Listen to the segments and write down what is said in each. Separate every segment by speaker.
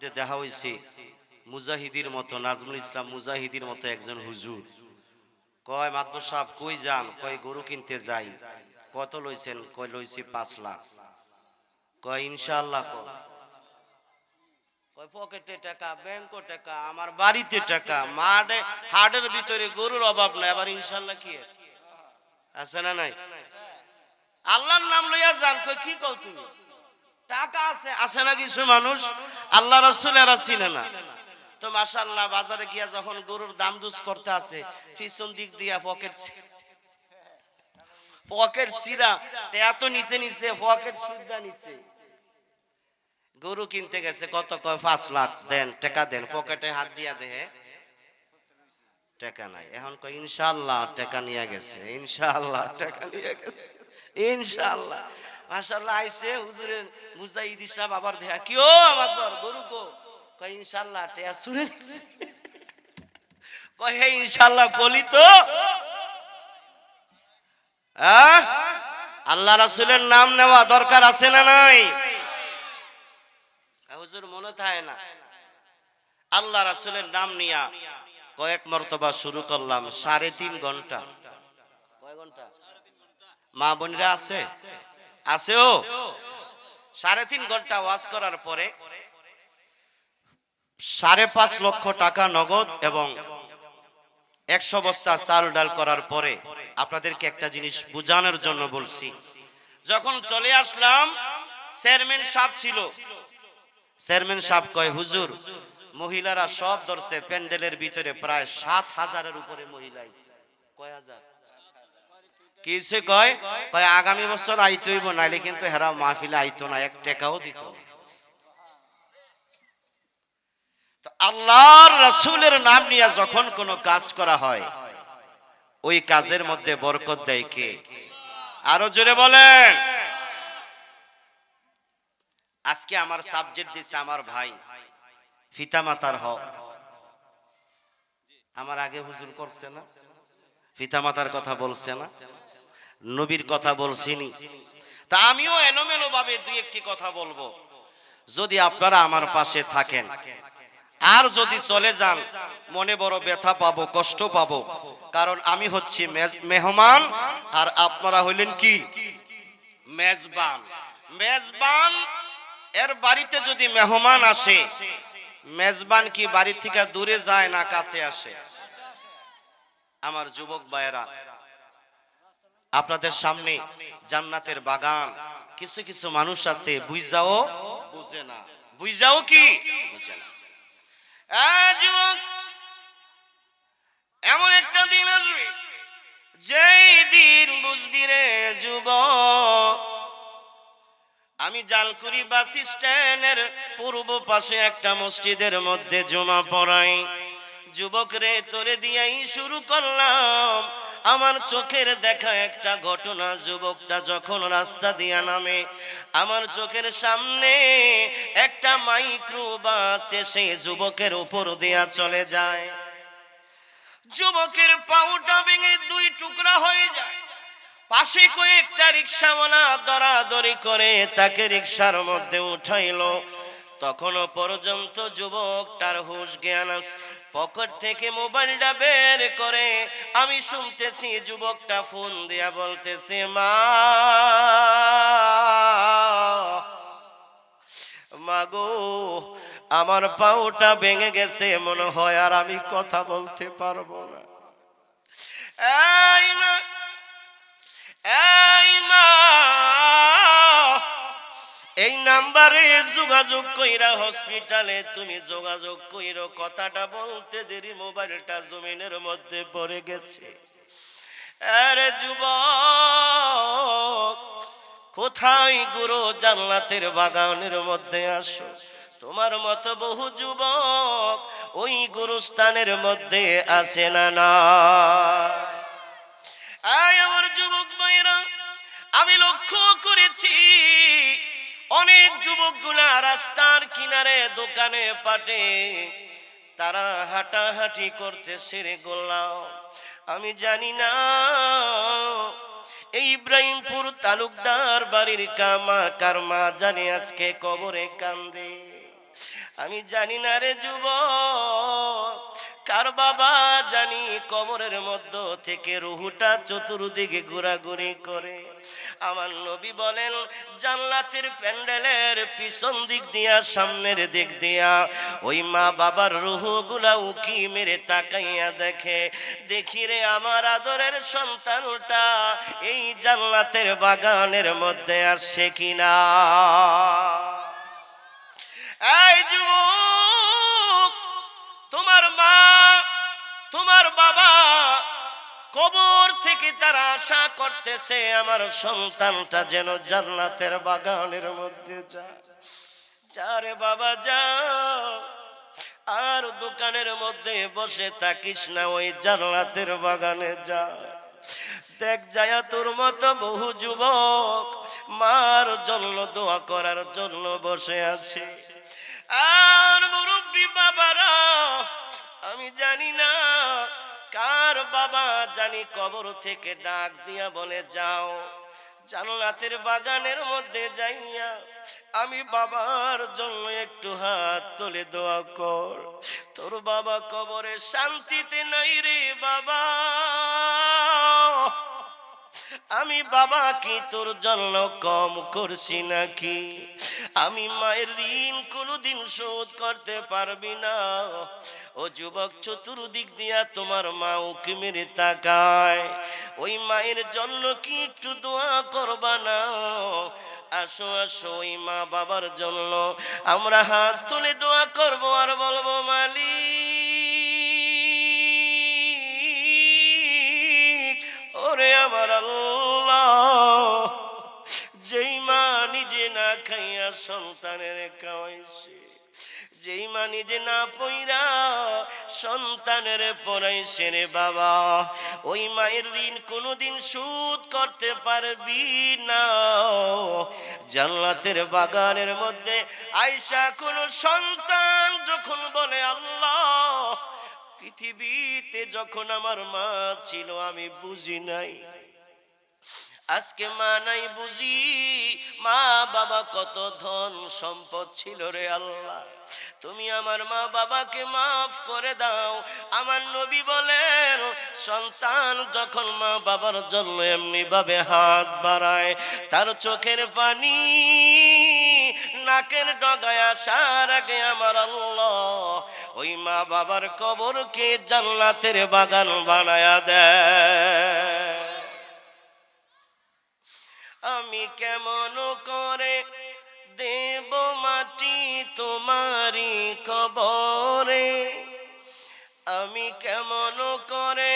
Speaker 1: মধ্যে দেখা হয়েছে মুজাহিদির মতো, নাজমুল ইসলাম মুজাহিদির মতো একজন হুজুর। কয় মাতবর সাহেব কই যান? কয় গরু কিনতে যাই। কত লইছেন? কয় লইছি 5 লাখ। কয় ইনশাআল্লাহ। কয় পকেটে টাকা, ব্যাংকে টাকা, আমার বাড়িতে টাকা, মাঠে হাটের ভিতরে গরুর অভাব নাই, আবার ইনশাআল্লাহ কি আছে না নাই? আল্লাহর নাম লইয়া যান। কই কি কও তুমি? টাকা আছে, আছে না কিছু মানুষ আল্লাহ রাসূলেরা চিনে না। তো মাশাআল্লাহ বাজারে গিয়া যখন গরুর দাম দুস করতে আছে, পিছন দিক দিয়া পকেট সিরা এত নিচে নিচে পকেট সুদ্ধা নিচে গরু কিনতে গেছে। কত? কয় 5 লাখ। দেন টাকা দেন। পকেটে হাত দিয়া দেহে টাকা নাই। এখন কয় ইনশাআল্লাহ টাকা নিয়ে গেছে, ইনশাআল্লাহ টাকা নিয়ে গেছে, ইনশাআল্লাহ। মাশাআল্লাহ আইছে হুজুরের মুজাহিদি সাহেব আবার দেখা, কি ও আমার গরু কো? কয় ইনশাআল্লাহ টাকা চুরে নিছে। কয় হে ইনশাআল্লাহ বলি তো আল্লাহ রাসূলের নাম নেওয়া দরকার আছে না নাই? হুজুর মনে থাকে না। আল্লাহ রাসূলের নাম নিয়া কয়েক মর্তবা শুরু করলাম, 3.5 ঘন্টা। কয় ঘন্টা? মা বোনরা আছে? আছে ও 3.5 ঘন্টা ওয়াজ করার পরে 5.5 লক্ষ টাকা নগদ এবং 100 বস্তা চাল ডাল করার পরে আপনাদেরকে একটা জিনিস বোঝানোর জন্য বলছি। যখন চলে আসলাম, চেয়ারম্যান সাহেব ছিল। চেয়ারম্যান সাহেব কয় হুজুর মহিলারা সব ধরছে, প্যান্ডেলের ভিতরে প্রায় 7,000-এর উপরে মহিলা আছে। কয় হাজার? কিসে কয়? কয় আগামী বছর আইতে হইব, নাইলে কিন্তু হেরা মাহফিলে আইতো না, 1 টাকাও দিত না। তো আল্লাহর রাসূলের নাম নিয়ে যখন কোনো কাজ করা হয়, ওই কাজের মধ্যে বরকত দেয় কে? আরো জোরে বলেন। আজকে আমার সাবজেক্ট দিছে আমার ভাই, পিতামাতার হক। আমার আগে হুজুর করছে না? পিতামাতার কথা বলছে না? নবীর কথা বলছিনি? তা আমিও এলোমেলো ভাবে 2-1টি কথা বলবো। যদি আপনারা আমার পাশে থাকেন, আর যদি চলে যান, মনে বড় ব্যথা পাবো, কষ্ট পাবো। কারণ আমি হচ্ছি মেহমান, আর আপনারা হইলেন কি? মেজবান। মেজবান এর বাড়িতে যদি মেহমান আসে, মেজবান কি বাড়ি থেকে দূরে যায় না কাছে আসে? আমার যুবক ভাইয়েরা, আপনাদের সামনে জান্নাতের বাগান। কিছু কিছু মানুষ আছে বুঝাও বুঝে না, বুঝাও কি বুঝে না। যুবক, এমন একটা দিন আসবে যেই দিন বুঝবি রে যুবক। আমি জালকুড়ি বাস স্ট্যান্ডের পূর্ব পাশে একটা মসজিদের মধ্যে জমা পড়াই। যুবক রে, তোরে দিয়াই শুরু করলাম। আমার চোখের দেখা একটা ঘটনা, যুবকটা যখন রাস্তা দিয়া নামে, আমার চোখের সামনে একটা মাইক্রোবাস এসে যুবকের উপর দিয়া চলে যায়। যুবকের পাউটা ভেঙে 2 টুকরা হয়ে যায়। পাশে কয়েকটা রিকশাওয়ালা দরাদরি করে তাকে রিকশার মধ্যে উঠাইলো। তখনও পর্যন্ত যুবকটার হুঁশ জ্ঞান আছে। পকেট থেকে মোবাইলটা বের করে আমি শুনতেছি যুবকটা ফোন দিয়া বলতেছে, মা মাগো, আমার পাউটা ভেঙে গেছে মনে হয়, আর আমি কথা বলতে পারবো না। এই মা, এই মা, এই নাম্বারে যোগাযোগ কইরা হসপিটালে তুমি যোগাযোগ কইরো। কথাটা বলতে দেরি মোবাইলটা জমিনের মধ্যে পড়ে গেছে। আরে যুবক, কোথায় গুরু জান্নাতের বাগানের মধ্যে আসো। তোমার মতো বহু যুবক ওই গুরুস্থানের মধ্যে আসে না। না আমার যুবক ভাইরা, আমি লক্ষ্য করেছি অনেক যুবকগুলা রাস্তার কিনারে দোকানে পাটে তারা হাঁটাহাঁটি করতেছে রে গোল্লাও। আমি জানি না এই ইব্রাহিমপুর তালুকদার বাড়ির কার মা জানি আজকে কবরে কান্দে। আমি জানি না রে যুবক, কার বাবা জানি কবরের মধ্য থেকে রুহুটা চতুর্দিকে ঘোরাঘুরি করে। আমার নবী বলেন জান্নাতের প্যান্ডেলের পিছন দিক দিয়া সামনের দিক দিয়া ওই মা বাবার রুহুগুলা উকি মেরে তাকাইয়া দেখে, দেখি রে আমার আদরের সন্তানটা এই জান্নাতের বাগানের মধ্যে আসছে কিনা। এই যুবক, তোমার মা তোমার বাবা কবর থেকে তারা আশা করতেছে আমার সন্তানটা যেন জান্নাতের বাগানের মধ্যে যায়। যারে বাবা যা, আর দোকানের মধ্যে বসে থাকিস না, ওই জান্নাতের বাগানে যা। দেখ যায়া তোর মতো বহু যুবক মার জন্য দোয়া করার জন্য বসে আছে। আর মুরব্বী বাবারা, আমি জানি না কার বাবা জানি কবর থেকে ডাক দিয়া বলে যাও জান্নাতের বাগানের মধ্যে যাইয়া আমি বাবার জন্য একটু হাত তুলে দোয়া কর। তোর বাবা কবরে শান্তিতে নাই রে বাবা, আমি বাবা কি তোর জন্য কম করছি নাকি? আমি মায়ের ঋণ কোনোদিন শোধ করতে পারবি না। ও যুবক, চতুর্দিক দিয়া তোমার মা উকি মেরে তাকায়, ওই মায়ের জন্য কি একটু দোয়া করবা না? আসো আসো, ওই মা বাবার জন্য আমরা হাত তুলে দোয়া করবো আর বলবো মালিক ওরে আমার আল্লাহ, যেই মা নিজে না খাইয়া সন্তানের খাওয়াইছে, যেই মা নিজে না পইরা সন্তানের পড়াইছে রে বাবা, ওই মায়ের ঋণ কোনোদিন শোধ করতে পারবি না। জান্নাতের বাগানের মধ্যে আয়েশা কোন সন্তান যখন বলে আল্লাহ, পৃথিবীতে যখন আমার মা ছিল আমি বুঝি নাই, আজকে মা নাই বুঝি মা বাবা কত ধন সম্পদ ছিল রে আল্লাহ, তুমি আমার মা বাবাকে মাফ করে দাও। আমার নবী বলেন সন্তান যখন মা বাবার জন্য এমনি ভাবে হাত বাড়ায়, তার চোখের পানি নাকের ডগায় আসার আগে আমার আল্লাহ ওই মা বাবার কবরকে জান্নাতের বাগান বানায়া দেয়। আমি কেমন করে দেব মাটি তোমারি কবরে, আমি কেমন করে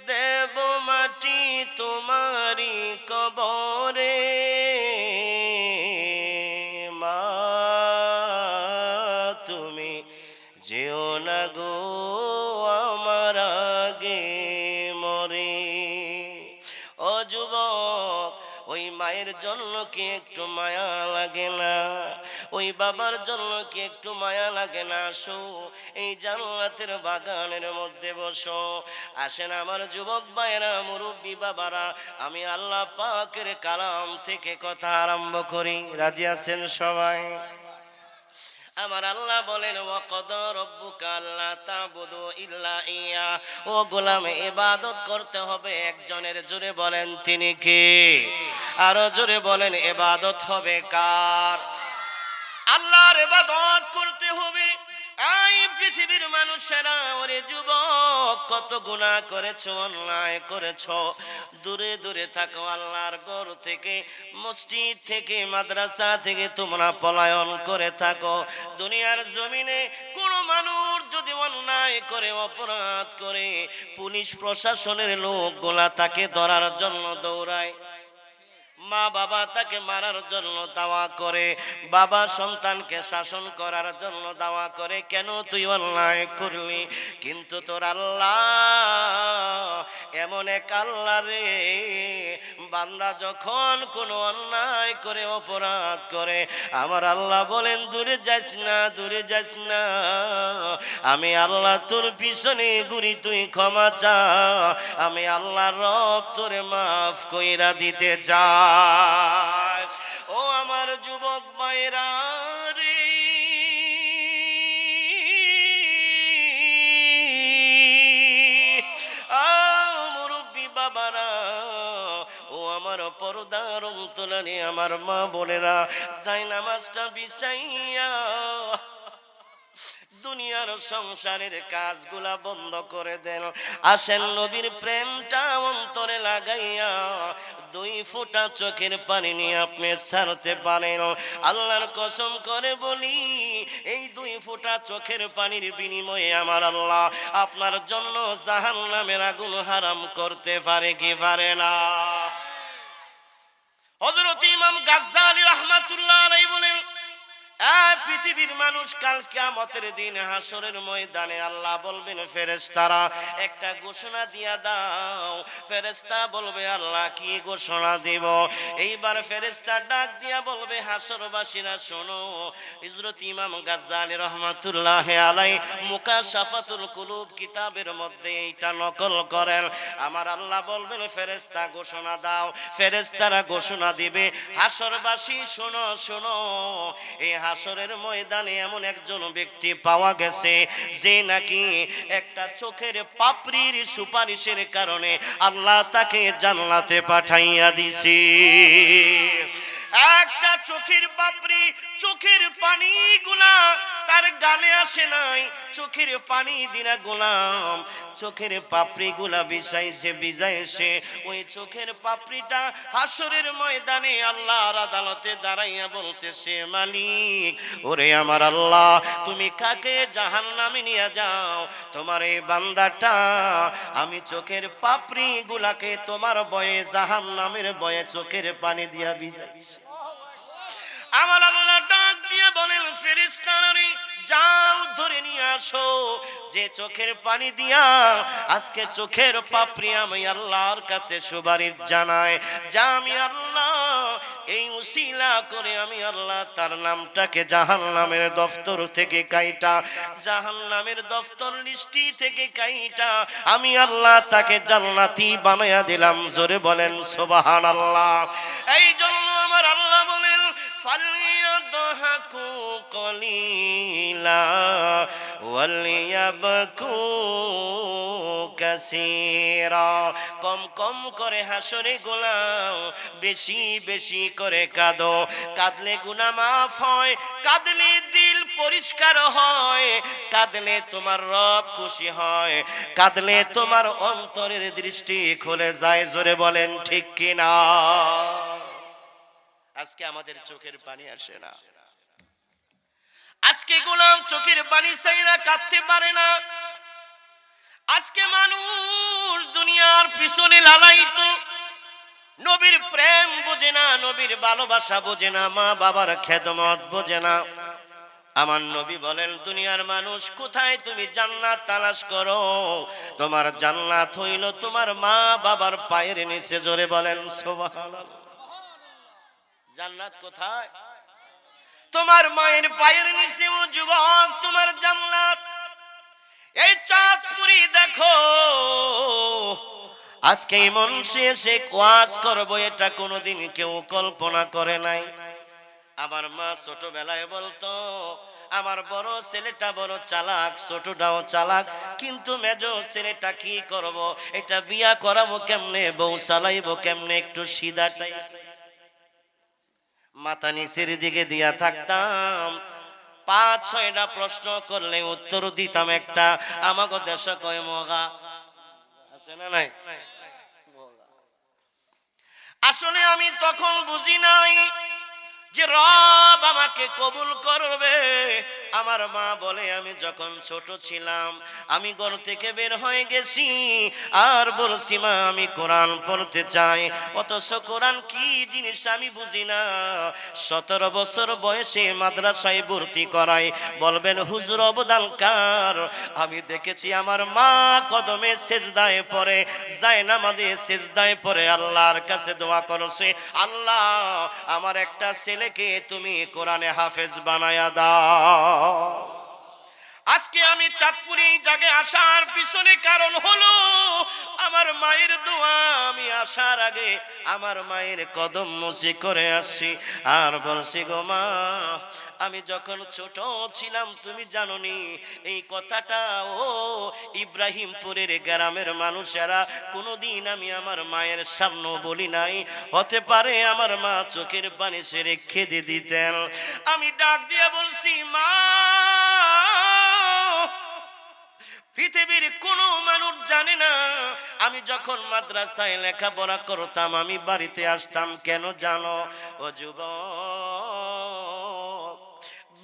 Speaker 1: দেব মাটি তোমারি কবরে, মা তুমি যেও না গো আমার আগে মরে। ও যুবক, ওই মায়ের জন্য কি একটু মায়া লাগে না? ওই বাবার জন্য কি একটু মায়া লাগে না? আসো এই জান্নাতের বাগানের মধ্যে বসো। আসেন আমার যুবক ভাইরা, মুরব্বী বাবারা, আমি আল্লাহ পাকের কালাম থেকে কথা আরম্ভ করি। রাজি আছেন সবাই? আমার আল্লাহ বলেন ওয়াকাদা রাব্বুকা আল্লা তা'বুদু ইল্লা ইয়া, ও গোলাম ইবাদত করতে হবে একজনের। জোরে বলেন তিনি কে? আরো জোরে বলেন ইবাদত হবে কার? আল্লাহর ইবাদত করতে হবে। এই পৃথিবীর মানুষেরা, ওরে যুবক, কত গুনাহ করেছো, অন্যায় করেছো, দূরে দূরে থাকো আল্লাহর ঘর থেকে, মসজিদ থেকে, মাদ্রাসা থেকে তোমরা পলায়ন করে থাকো। দুনিয়ার জমিনে কোনো মানুষ যদি অন্যায় করে, অপরাধ করে, পুলিশ প্রশাসনের লোকগুলা তাকে ধরার জন্য দৌড়ায়, মা বাবা তাকে মারার জন্য দাওয়া করে, বাবা সন্তানকে শাসন করার জন্য দাওয়া করে, কেন তুই অন্যায় করলি? কিন্তু তোর আল্লাহ এমন এক আল্লাহ রে, বান্দা যখন কোনো অন্যায় করে, অপরাধ করে, আমার আল্লাহ বলেন দূরে যাস না, দূরে যাস না, আমি আল্লাহ তোর পিছনে ঘুরি, তুই ক্ষমা চা, আমি আল্লাহ রব তোরে মাফ কইরা দিতে চা। ও আমার যুবক ভাইরা রে, পর্দার অন্তরালে আমার মা বোনেরা জায়নামাজটা বিছাইয়া দুনিয়ার সংসারের কাজগুলা বন্ধ করে দেন, আসেন নবীর প্রেমটা অন্তরে লাগাইয়া 2 ফোঁটা চোখের পানি নিয়ে আপনি ছাড়তে পারেন। আল্লাহর কসম করে বলি, এই 2 ফোঁটা চোখের পানির বিনিময়ে আমার আল্লাহ আপনার জন্য জাহান্নামের আগুন হারাম করতে পারে কি পারে না? হযরত ইমাম গাজ্জালী রাহমাতুল্লাহ আলাইহি বলেন, পৃথিবীর মানুষ কাল কিয়ামতের দিন হাসরের ময়দানে আল্লাহ বলবেন ফেরেশতারা একটা ঘোষণা দিয়া দাও। ফেরেশতা বলবে আল্লাহ কি ঘোষণা দিব? এইবার ফেরেশতা ডাক দিয়া বলবে হাসরবাসীরা শোনো, হযরত ইমাম গাজ্জালী রাহমাতুল্লাহ আলাইহি মুকাশাফাতুল কুলুব কিতাবের মধ্যে এইটা নকল করেন। আমার আল্লাহ বলবেন ফেরেশতা ঘোষণা দাও। ফেরেশতারা ঘোষণা দিবে, হাসরবাসী শোনো শোনো, এই হাসরের ময়দানে এমন একজন ব্যক্তি পাওয়া গেছে যে নাকি একটা চোখের পাপড়ির সুপারিশের কারণে আল্লাহ তাকে জান্নাতে পাঠাইয়া দিছে। একটা চোখের পাপড়ি, চোখের পানিগুলা তার গালে আসে নাই, চোখের পানি দিনা গোলাম চোখের পাপড়িগুলা ভিজাইছে। ওই চোখের পাপড়িটা হাসরের ময়দানে আল্লাহর আদালতে দাঁড়াইয়া বলতেছে, মালিক ওরে আমার আল্লাহ, তুমি কাকে জাহান্নামে নিয়ে যাও? তোমার এই বান্দাটা আমি চোখের পাপড়িগুলাকে তোমার বয়ে জাহান্নামের বয়ে চোখের পানি দিয়া ভিজাইছি। আমার আল্লাহ ডাক দিয়ে বলেন ফেরেশতারা যাও ধরে নিয়ে আসো, যে চোখের পানি দিয়া আজকে চোখের পাপড়ি আমি আল্লাহর কাছে সুপারিশ জানায়, যা আমি আল্লাহ এই উসিলা করে আমি আল্লাহ তার নামটাকে জাহান্নামের দফতর থেকে কাইটা, জাহান্নামের দফতর লিস্টি থেকে কাইটা আমি আল্লাহ তাকে জান্নাতি বানায়া দিলাম। জোরে বলেন সুবহানাল্লাহ। এই জন্য আমার আল্লাহ বলেন ফালিয়াদহাকু কলিলা ওয়ালিয়াবকু কাসীরা। কম কম করে হাসরে গোলাম, বেশি বেশি করে কাঁদো। কাঁদলে গুনাহ মাফ হয়, কাঁদলে দিল পরিষ্কার হয়, কাঁদলে তোমার রব খুশি হয়, কাঁদলে তোমার অন্তরের দৃষ্টি খুলে যায়। জোরে বলেন ঠিক কিনা? আজকে আমাদের চোখের পানি আসে না, আজকে গোলাম চোখের পানি চাইরা কাঁদতে পারে না। আজকে মানুষ দুনিয়ার পিছনে লালায়িত, নবীর প্রেম বোঝে না, নবীর ভালোবাসা বোঝে না, মা বাবার খেদমত বোঝে না। আমার নবী বলেন দুনিয়ার মানুষ কোথায় তুমি জান্নাত তালাশ করো? তোমার জান্নাত হইল তোমার মা বাবার পায়ের নিচে। জোরে বলেন সুবহানাল্লাহ। জান্নাত কোথায়? তোমার মায়ের পায়ের নিচে। ও যুবক, তোমার জান্নাত এই চাঁদপুরি দেখো। আজকে এই মঞ্চে এসে ওয়াজ করবো, এটা কোনোদিন কেউ কল্পনা করে নাই। আমার মা ছোটবেলায় বলতো আমার বড় ছেলেটা বড় চালাক, ছোটটাও চালাক, কিন্তু মেজো ছেলেটা কি করব, এটা বিয়া করাবো কেমনে, বউ চালাইবো কেমনে, একটু সিধাটাই মাথা নিচের দিকে দিয়া থাকতাম। 5-6টা প্রশ্ন করলে উত্তর দিতাম একটা। আমাকে দেশ কয় মগা আছে না নাই? আসলে আমি তখন বুঝি নাই যে রব আমাকে কবুল করবে। আমার মা বলে আমি যখন ছোট ছিলাম আমি ঘর থেকে বের হয়ে গেছি আর বলছি মা আমি কোরআন পড়তে চাই, অথচ কোরআন কি জিনিস আমি বুঝি না। 17 বছর বয়সে মাদ্রাসায় ভর্তি করাই। বলবেন হুজুর অবদান কার? আমি দেখেছি আমার মা কদমে সেজদায় পড়ে, জায়নামাজে সেজদায় পড়ে আল্লাহর কাছে দোয়া করেছে, আল্লাহ আমার একটা ছেলেকে তুমি কোরআনে হাফেজ বানায়া দাও। আজকে আমি চাঁদপুরি জায়গায় আসার পিছনে কারণ হলো আমার মায়ের দোয়া আমি আসার আগে আমার মায়ের কদম মুছে করে আসছি আর বলছি গো মা, আমি যখন ছোট ছিলাম তুমি জানোনি এই কথাটা, ও ইব্রাহিমপুরের গ্রামের মানুষেরা কোনোদিন আমি আমার মায়ের সামনে বলি নাই, হতে পারে আমার মা চোখের পানি ছেড়ে খেতে দিতেন। আমি ডাক দিয়ে বলছি মা, পৃথিবীর কোনো মানুষ জানে না আমি যখন মাদ্রাসায় লেখাপড়া করতাম আমি বাড়িতে আসতাম কেন জানো? ও যুবক,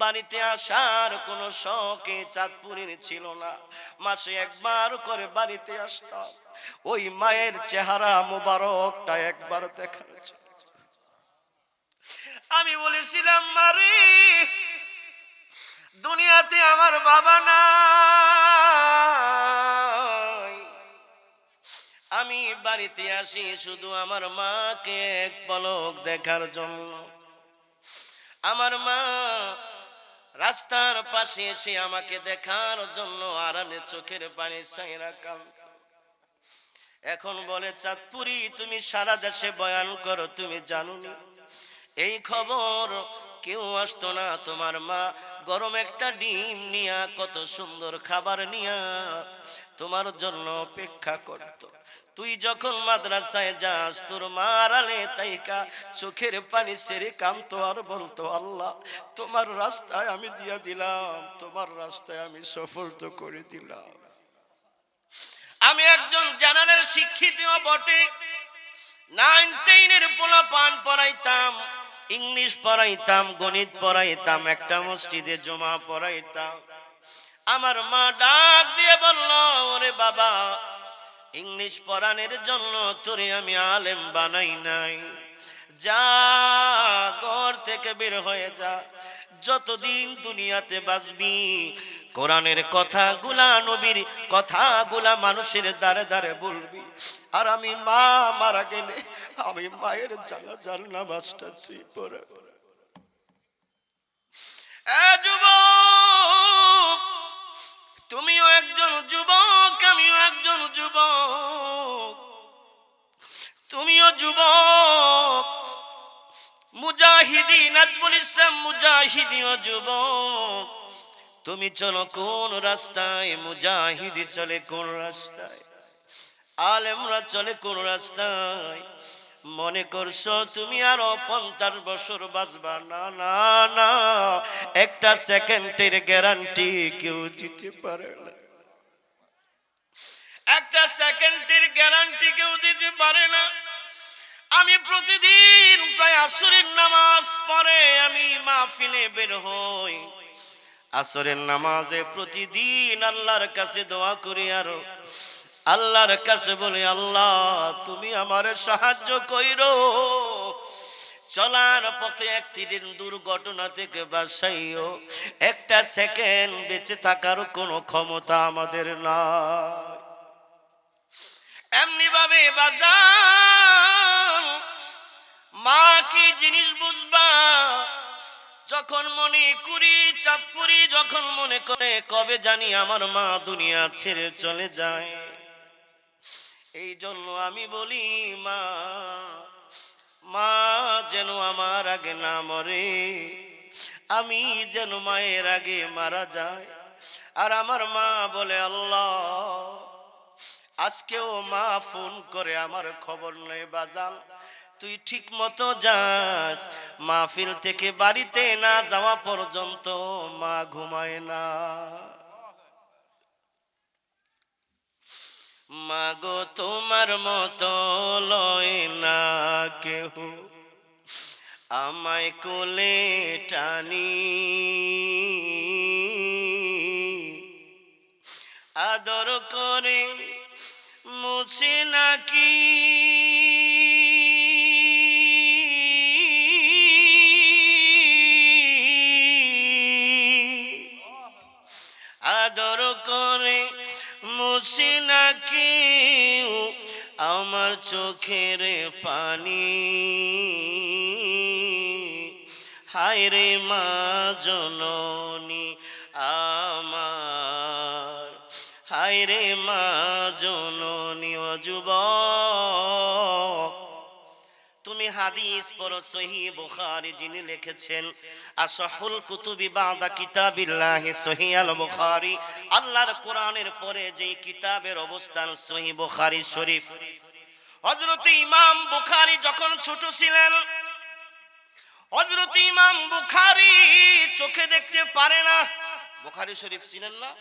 Speaker 1: বাড়িতে আসার কোনো শখে চাঁদপুরের ছিল না, মাসে একবার করে বাড়িতে আসতাম ওই মায়ের চেহারা মোবারকটা একবার দেখার জন্য। আমি বলেছিলাম মারে, দুনিয়াতে আমার বাবা নাই, আমি বাড়িতে আসি শুধু আমার মাকে এক পলক দেখার জন্য। আমার মা রাস্তার পাশে এসে আমাকে দেখার জন্য আড়ালে চোখের পানি ছাইরা কাঁদত। এখন বলে চাঁদপুরি তুমি সারা দেশে বয়ান করো, তুমি জানো না এই খবর কেউ আসতো না, তোমার মা গরম একটা ডিম নিয়া কত সুন্দর খাবার নিয়া তোমার জন্য অপেক্ষা করত। তুই যখন মাদ্রাসায় যাস তোর মা আড়ালে তাইকা চোখের পানি ছেড়ে কামতো আর বলতো আল্লাহ তোমার রাস্তায় আমি দিয়া দিলাম, তোমার রাস্তায় আমি সফল তো করে দিলাম। আমি একজন জেনারেল শিক্ষিত বটে, 9-10 পোলা পান পড়াইতাম, ইংলিশ পড়াইতাম, গণিত পড়াইতাম, একটা মসজিদে জমা পড়াইতাম। আমার মা ডাক দিয়ে বলল ওরে বাবা, ইংলিশ পড়ানোর জন্য তোরে আমি আলেম বানাই নাই, যা ঘর থেকে বের হয়ে যা, যতদিন দুনিয়াতে বাঁচবি কোরআনের কথাগুলা নবীর কথাগুলা মানুষের দ্বারে দ্বারে বলবি। আর আমি মা মারা গেলে আমি মায়ের জানাজার নামাজটা তুই পড়ে। যুবক, তুমিও একজন যুবক, আমিও একজন যুবক, তুমিও যুবক, মুজাহিদি নাজমুল ইসলাম মুজাহিদিও যুবক। তুমি চলো কোন রাস্তায়, মুজাহিদি চলে কোন রাস্তায়, আলেমরা চলে কোন রাস্তায়? মনে করছো তুমি আরো 50 বছর বাঁচবা? না না না, একটা সেকেন্ডের গ্যারান্টি কেউ দিতে পারে না, একটা সেকেন্ডের গ্যারান্টি কেউ দিতে পারে না। আমি প্রতিদিন প্রায় আসরের নামাজ পড়ে আমি মাহফিলে বের হই, আসরের নামাজে প্রতিদিন আল্লাহর কাছে দোয়া করি আর আল্লাহর কাছে বলি আল্লাহ তুমি আমারে সাহায্য কইরো, চলার পথে অ্যাক্সিডেন্ট দুর্ঘটনা থেকে বাঁচাইও, একটা সেকেন্ড বেঁচে থাকার কোনো ক্ষমতা আমাদের নাই। এমনি ভাবে বাজার মা কি জিনিস বুঝবা, যখন মনে করি চাঁদপুরি যখন মনে করে কবে জানি আমার মা দুনিয়া ছেড়ে চলে যায়, এই জন্য আমি বলি মা, মা যেন আমার আগে না মরে, আমি যেন মায়ের আগে মারা যায়। আর আমার মা বলে আল্লাহ, আজকেও মা ফোন করে আমার খবর নেই, বাজান তুই ঠিক মতো যাস, মাহফিল থেকে বাড়িতে না যাওয়া পর্যন্ত মা ঘুমায় না। মাগো তোমার মতো লয় না কেহ আমায় কোলে টানি, আদর করে মুছে নাকি আদর করে মুছে নাকি আমার চোখের পানি, হায় রে মা জননী আমার, হায় রে মা জননী। হাদিস পড়ো সহিহ বুখারী যিনি লিখেছেন আসহুল কুতুবি বাদা কিতাবিল্লাহি সহিহ আল বুখারী, আল্লাহর কোরআনের পরে যেই কিতাবের অবস্থান সহিহ বুখারী শরীফ। হযরত ইমাম বুখারী যখন ছোট ছিলেন, হযরত ইমাম বুখারী চোখে দেখতে পারে না। বুখারী শরীফ ছিলেন না?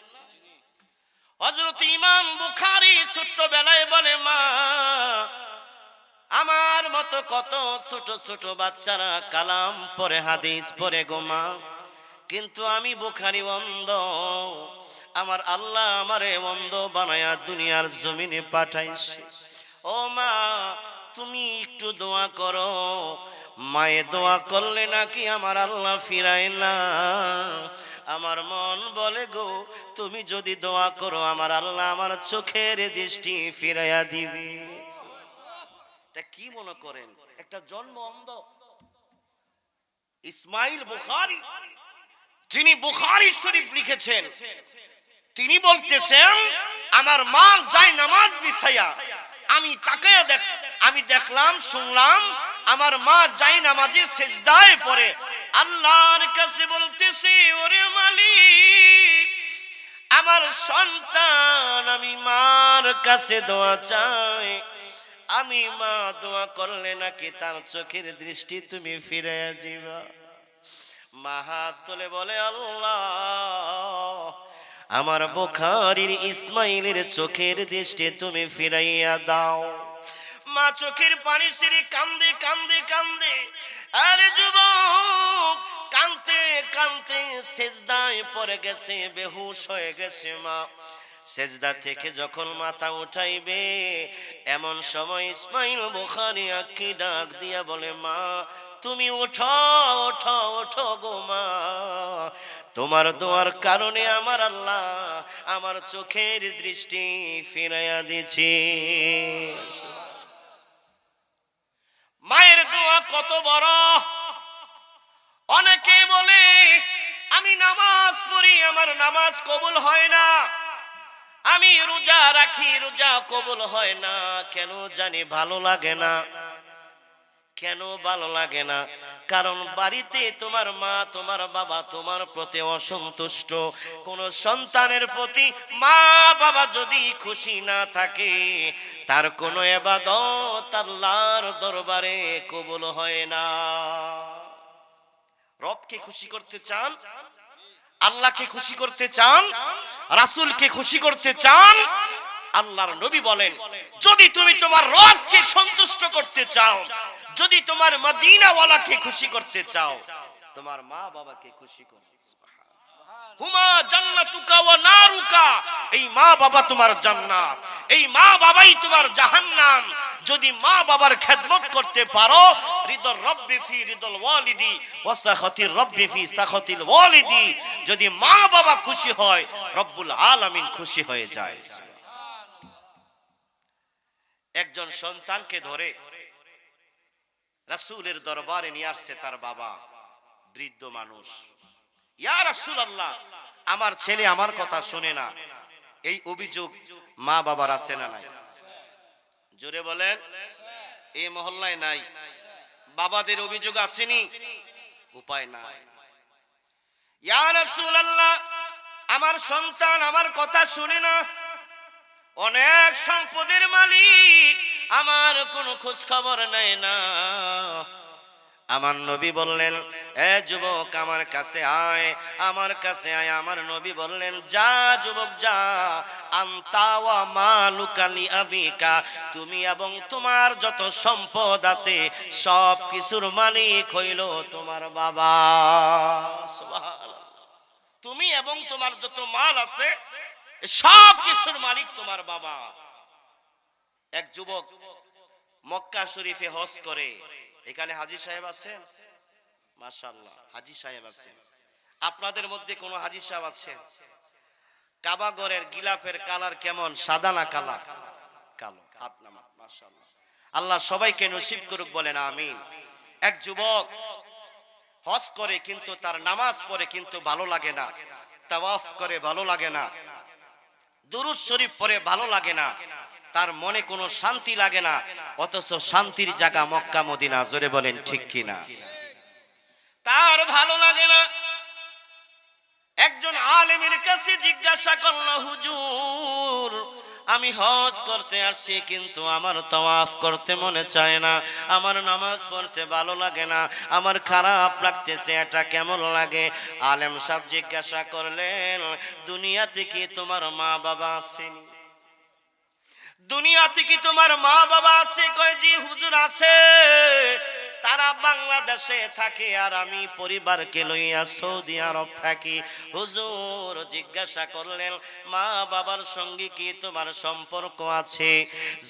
Speaker 1: হযরত ইমাম বুখারী ছোট্টবেলায় বলে, মা আমার মতো কত ছোট ছোট বাচ্চারা কালাম পড়ে হাদিস পড়ে গো মা, কিন্তু আমি বুখারী অন্ধ। আমার আল্লাহ আমারে অন্ধ বানায়া দুনিয়ার জমিনে পাঠাইছে। ও মা তুমি একটু দোয়া করো। মায়ে দোয়া করলে নাকি আমার আল্লাহ ফিরায় না। আমার মন বলে গো তুমি যদি দোয়া করো আমার আল্লাহ আমার চোখের দৃষ্টি ফিরাইয়া দিবে। তা কি মনে করেন একটা জন্ম অন্ধ ইসমাইল বুখারী যিনি বুখারী শরীফ লিখেছেন, তিনি বলতেছেন আমার মা যায় নামাজ বিছায়া আমি তাকে আমি দেখলাম শুনলাম আমার মা যায় নামাজে সিজদায় পড়ে আল্লাহর কাছে বলতেছে, ওরে মালিক আমার সন্তান আমি মার কাছে দোয়া চাই, আমি মা দোয়া করলে নাকি তার চোখের দৃষ্টি তুমি ফিরাইয়া দিবা। মা হাত তুলে বলে, আল্লাহ আমার বুখারীর ইসমাইলের চোখের দৃষ্টি তুমি ফিরাইয়া দাও। মা চোখের পানি ছেড়ে কান্দে কান্দে কান্দে, আরে যুবক কান্দতে কান্দতে সিজদায় পড়ে গেছে, বেহুশ হয়ে গেছে। মা সেজদা থেকে যখন মাথা উঠাইবে এমন সময় ইসমাইল বুখারী আঁকি ডাক দিয়া বলে, মা তুমি ওঠো ওঠো ওঠো গো মা, তোমার দোয়ার কারণে আমার আল্লাহ আমার চোখের দৃষ্টি ফিরাইয়া দিয়েছে। মায়ের দোয়া কত বড়। অনেকে বলে আমি নামাজ পড়ি আমার নামাজ কবুল হয় না, আমি রোজা রাখি রোজা কবুল হয় না, কেন জানি ভালো লাগে না। কেন ভালো লাগে না? কারণ বাড়িতে তোমার মা তোমার বাবা তোমার প্রতি অসন্তুষ্ট। কোন সন্তানের প্রতি মা বাবা যদি খুশি না থাকে তার কোনো ইবাদত আল্লাহর দরবারে কবুল হয় না। রবকে খুশি করতে চান, আল্লাহকে খুশি করতে চান, রাসূলকে খুশি করতে চান, আল্লাহর নবী বলেন যদি তুমি তোমার রবকে সন্তুষ্ট করতে চাও, যদি তোমার মদিনাওয়ালাকে খুশি করতে চাও, তোমার মা বাবাকে খুশি করো। হুমা জান্নাতুকা ওয়া নারুকা, এই মা বাবা তোমার জান্নাত, এই মা বাবাই তোমার জাহান্নাম। যদি মা বাবার খেদমত করতে পারো, রিদর রব্বি ফি রিদল ওয়ালিদি ওয়া সাখাতির রব্বি ফি সাখাতিল ওয়ালিদি, যদি মা বাবা খুশি হয় রব্বুল আলামিন খুশি হয়ে যায়। একজন সন্তানকে ধরে রাসূলের দরবারে নিয়ে আসছে তার বাবা, বৃদ্ধ মানুষ। ইয়া রাসূলুল্লাহ আমার ছেলে আমার কথা শুনে না, এই অভিযোগ মা বাবার আছে না নাই? জোরে বলেন। এই মহল্লায় নাই? বাবাদের অভিযোগ আসেনি? উপায় নাই। ইয়া রাসূলুল্লাহ আমার সন্তান আমার কথা শুনে না, অনেক সম্পদের মালিক, আমার কোনো খোঁজ খবর নেয় না। আমার নবী বললেন এ যুবক আমার কাছে আয়, আমার কাছে আয়। আমার নবী বললেন যা যুবক যা, আনতা ওয়া মালুকা লি আবিকা, তুমি এবং তোমার যত সম্পদ আছে সব কিছুর মালিক হইল তোমার বাবা। সুবহানাল্লাহ। তুমি এবং তোমার যত মাল আছে সব কিছুর মালিক তোমার বাবা। এক যুবক মক্কা শরীফে হজ করে, এখানে হাজী সাহেব আছেন? মাশাআল্লাহ হাজী সাহেব আছেন। আপনাদের মধ্যে কোন হাজী সাহেব আছেন? কাবা ঘরের গিলাফের কালার কেমন, সাদা না কালা? কালো। হাত নামা। মাশাআল্লাহ, আল্লাহ সবাইকে নসিব করুক, বলেন আমিন। এক যুবক হজ করে কিন্তু তার নামাজ পড়ে কিন্তু ভালো লাগে না, তাওয়াফ করে ভালো লাগে না, দুরূদ শরীফ পড়ে ভালো লাগে না, তার মনে কোনো শান্তি লাগে না, অথচ শান্তির জায়গা মক্কা মদিনা। জোরে বলেন ঠিক কিনা? তার ভালো লাগে না। একজন আলেমের কাছে জিজ্ঞাসা করলো, হুজুর আমি হজ করতে আসছি, কিন্তু আমার তাওয়াফ করতে মনে চায় না, আমার নামাজ পড়তে ভালো লাগে না, আমার খারাপ লাগতেছে, এটা কেমন লাগে? আলেম সাহেব জিজ্ঞাসা করলেন, দুনিয়াতে কি তোমার মা বাবা আছেন? দুনিয়াতে কি তোমার মা বাবা আছে? কয় জি হুজুর আছে, তারা বাংলাদেশে থাকে আর আমি পরিবারকে লইয়া সৌদি আরব থাকি। হুজুর জিজ্ঞাসা করলেন, মা বাবার সঙ্গে কি তোমার সম্পর্ক আছে?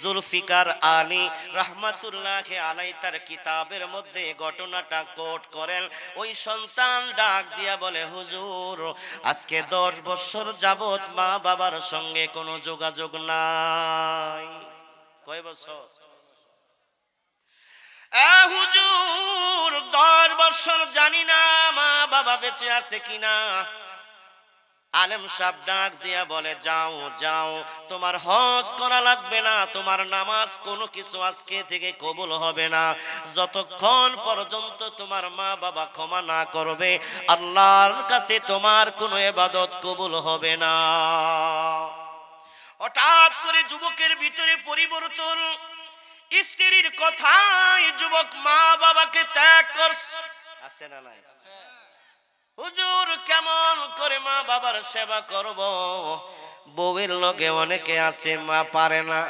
Speaker 1: জুলফিকার আলী রহমাতুল্লাহ আলাই তার কিতাবের মধ্যে ঘটনাটা কোট করেন। ওই সন্তান ডাক দিয়া বলে, হুজুর আজকে 10 বছর যাবত মা বাবার সঙ্গে কোনো যোগাযোগ নাই। কয় বছর? হুজুর 10 বছর জানি না মা বাবা বেঁচে আছে কিনা। আলেম সাহেব ডাক দিয়া বলে, যাও যাও, তোমার হজ করা লাগবে না, তোমার নামাজ কোনো কিছু আজকে থেকে কবুল হবে না, যতক্ষণ পর্যন্ত তোমার মা বাবা ক্ষমা না করবে আল্লাহর কাছে তোমার কোনো ইবাদত কবুল হবে না। হঠাৎ করে যুবকের ভিতরে পরিবর্তন। স্ত্রীর কথায় যুবক মা বাবাকে ত্যাগ করছে। আছে না নাই? হুজুর কেমন করে মা বাবার সেবা করব? বউয়ের লগে অনেকে আছে মা পারে না,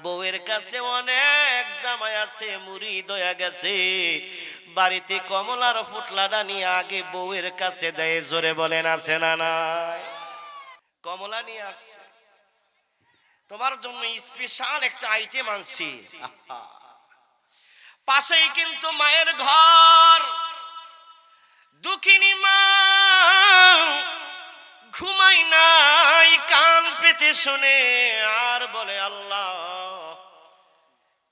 Speaker 1: বউয়ের কাছে অনেক জামাই আছে মুরিদ হয়ে গেছে, বাড়িতে কমলার ফুটলাটা নিয়ে আগে বউয়ের কাছে দেয়। জোরে বলেন আছে না নাই? কমলা নিয়ে আসছে, তোমার জন্য স্পেশাল একটা আইটেম আনছি। পাশেই কিন্তু মায়ের ঘর। দুঃখিনী মা ঘুমাই নাই, কান পেতে শুনে আর বলে, আল্লাহ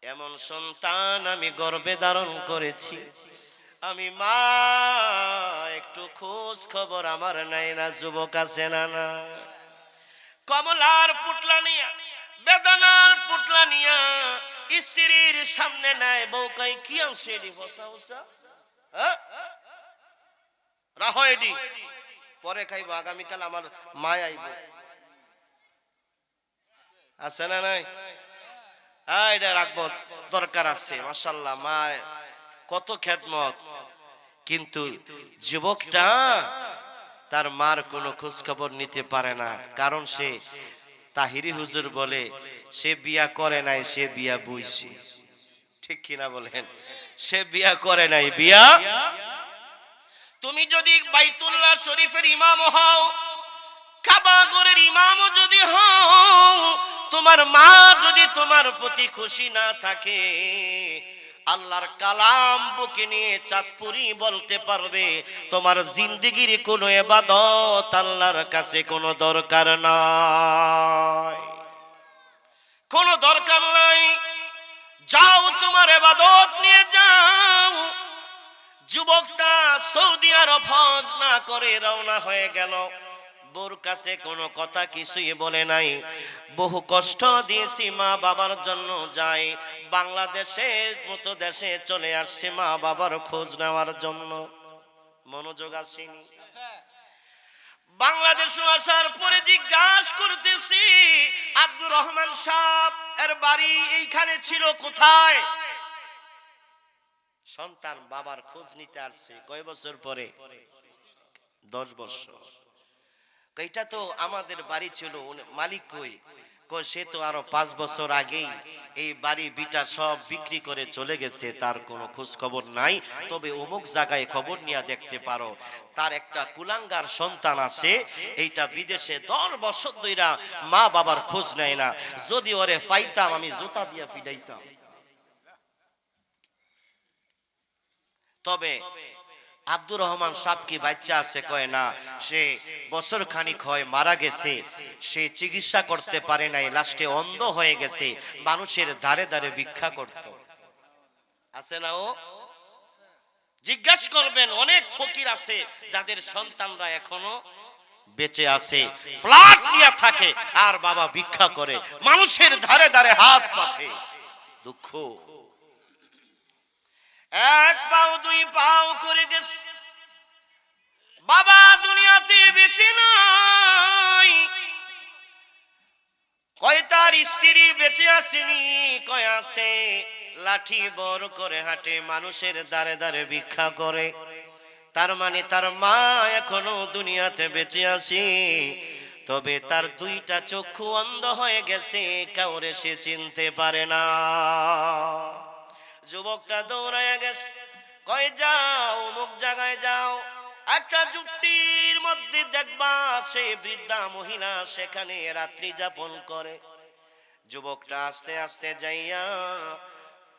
Speaker 1: এমন সন্তান আমি গর্ভে ধারণ করেছি, আমি মা একটু খোঁজ খবর আমার নাই না। যুবক আছে না না? কমলার পুটলা নিয়া, বেদনার পুটলা নিয়া স্ত্রীর সামনে নেয়। বউ কই, কি আনছে এডি? ফসা ফসা রাহ এডি, পরে খাইব, আগামীকাল আমার মা আইব। আছে না নাই? এটা রাখবো, দরকার আছে। মাশাআল্লাহ, মা কত খেদমত। কিন্তু যুবকটা তার মার কোনো খোঁজ খবর নিতে পারে না, কারণ সে তাহিরি হুজুর বলে, সে বিয়া করে নাই, সে বিয়া বইছে। ঠিক কিনা বলেন? সে বিয়া করে নাই, বিয়া। তুমি যদি বাইতুল্লাহ শরীফের ইমাম হও, কাবা ঘরের ইমামও যদি হও, তোমার মা যদি তোমার প্রতি খুশি না থাকে, আল্লাহর কালাম বুকে নিয়ে চাঁদপুরি বলতে পারবে, তোমার জিন্দেগির কোনো ইবাদত আল্লাহর কাছে কোনো দরকার নাই, কোনো দরকার নাই। যাও তোমার ইবাদত নিয়ে যাও। যুবকটা সৌদি আরব হজ না করে রওনা হয়ে গেল। বউর কাছে কোনো কথা কিছুই বলে নাই। বহু কষ্ট দিয়েছি মা বাবার জন্য, যাই বাংলাদেশের মতো দেশে চলে আসছে মা বাবার খোঁজ নেওয়ার জন্য। মনোযোগ আসেনি। বাংলাদেশে আসার পরে জিজ্ঞাসা করতেছি, আব্দুর রহমান সাহেব এর বাড়ি এইখানে ছিল, কোথায়? সন্তান বাবার খোঁজ নিতে আসছে। কয় বছর পরে? 10 বছর। এটা তো আমাদের বাড়ি ছিল, মালিক কই? কই সে তো আরো 5 বছর আগেই এই বাড়ি বিটা সব বিক্রি করে চলে গেছে, তার কোনো খোঁজ খবর নাই। তবে অমুক জায়গায় খবর নিয়ে দেখতে পারো, তার একটা কুলাঙ্গার সন্তান আছে, এইটা বিদেশে 10 বছর ধইরা মা বাবার খোঁজ নেয় না, যদি ওরে পাইতাম আমি জুতা দিয়া ফিডাইতাম। তবে আব্দুর রহমান সাহেব কি বাচ্চা আছে? কয় না, সে বছর খানিক হয় মারা গেছে, সে চিকিৎসা করতে পারে নাই, লাস্টে অন্ধ হয়ে গেছে, মানুষের ধারে ধারে ভিক্ষা করত। আছে না? ও জিজ্ঞাসা করবেন, অনেক ফকির আছে যাদের সন্তানরা এখনো বেঁচে আছে, ফ্ল্যাট নিয়ে থাকে, আর বাবা ভিক্ষা করে, মানুষের ধারে ধারে হাত পাতে। দুঃখ। এক পাও দুই পাও করে গেছে, বাবা দুনিয়াতে বেঁচে নাই। কয় তার স্ত্রী বেঁচে আসেনি, কয় আছে, লাঠি বড় করে হাঁটে, মানুষের দ্বারে দ্বারে ভিক্ষা করে। তার মানে তার মা এখনো দুনিয়াতে বেঁচে আছে, তবে তার দুইটা চক্ষু অন্ধ হয়ে গেছে, কাউরে সে চিনতে পারে না। যুবকটা দৌড়ায় গেছে, কয় যাও অমুক জায়গায় যাও, একটা যুক্তির মধ্যে দেখবা সে বৃদ্ধা মহিলা সেখানে রাত্রি যাপন করে। যুবকটা আস্তে আস্তে যাইয়া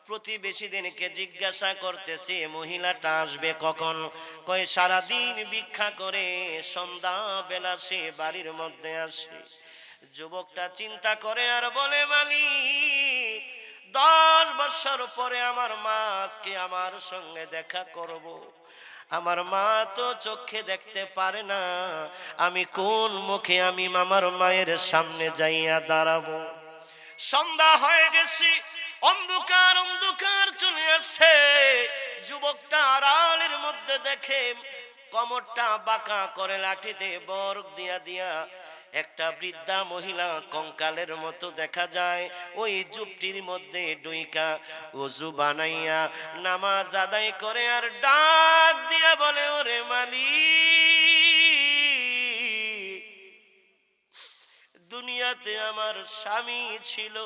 Speaker 1: প্রতিবেশীদেরকে জিজ্ঞাসা করতেছে মহিলাটা আসবে কখন। কয় সারাদিন ভিক্ষা করে সন্ধ্যা বেলা সে বাড়ির মধ্যে আসে। যুবকটা চিন্তা করে আর বলে, মালিক 10 বছর পরে আমার মা আজকে আমার সঙ্গে দেখা করব। আমার মা তো চোখে দেখতে পারে না, আমি কোন মুখে আমি আমার মায়ের সামনে যাইয়া দাঁড়াবো। সন্ধ্যা হয়ে গেছে, অন্ধকার অন্ধকার চলে আসছে। যুবকটা আড়ালের মধ্যে দেখে কোমরটা বাঁকা করে লাঠিতে বরক দিয়া দিয়া একটা বৃদ্ধা মহিলা কঙ্কালের মতো দেখা যায়। ওই ঝুপটির মধ্যে ডুইকা ওযু বানাইয়া নামাজ আদায় করে আর ডাক দিয়া বলে, ওরে মালিক, দুনিয়াতে আমার স্বামী ছিল,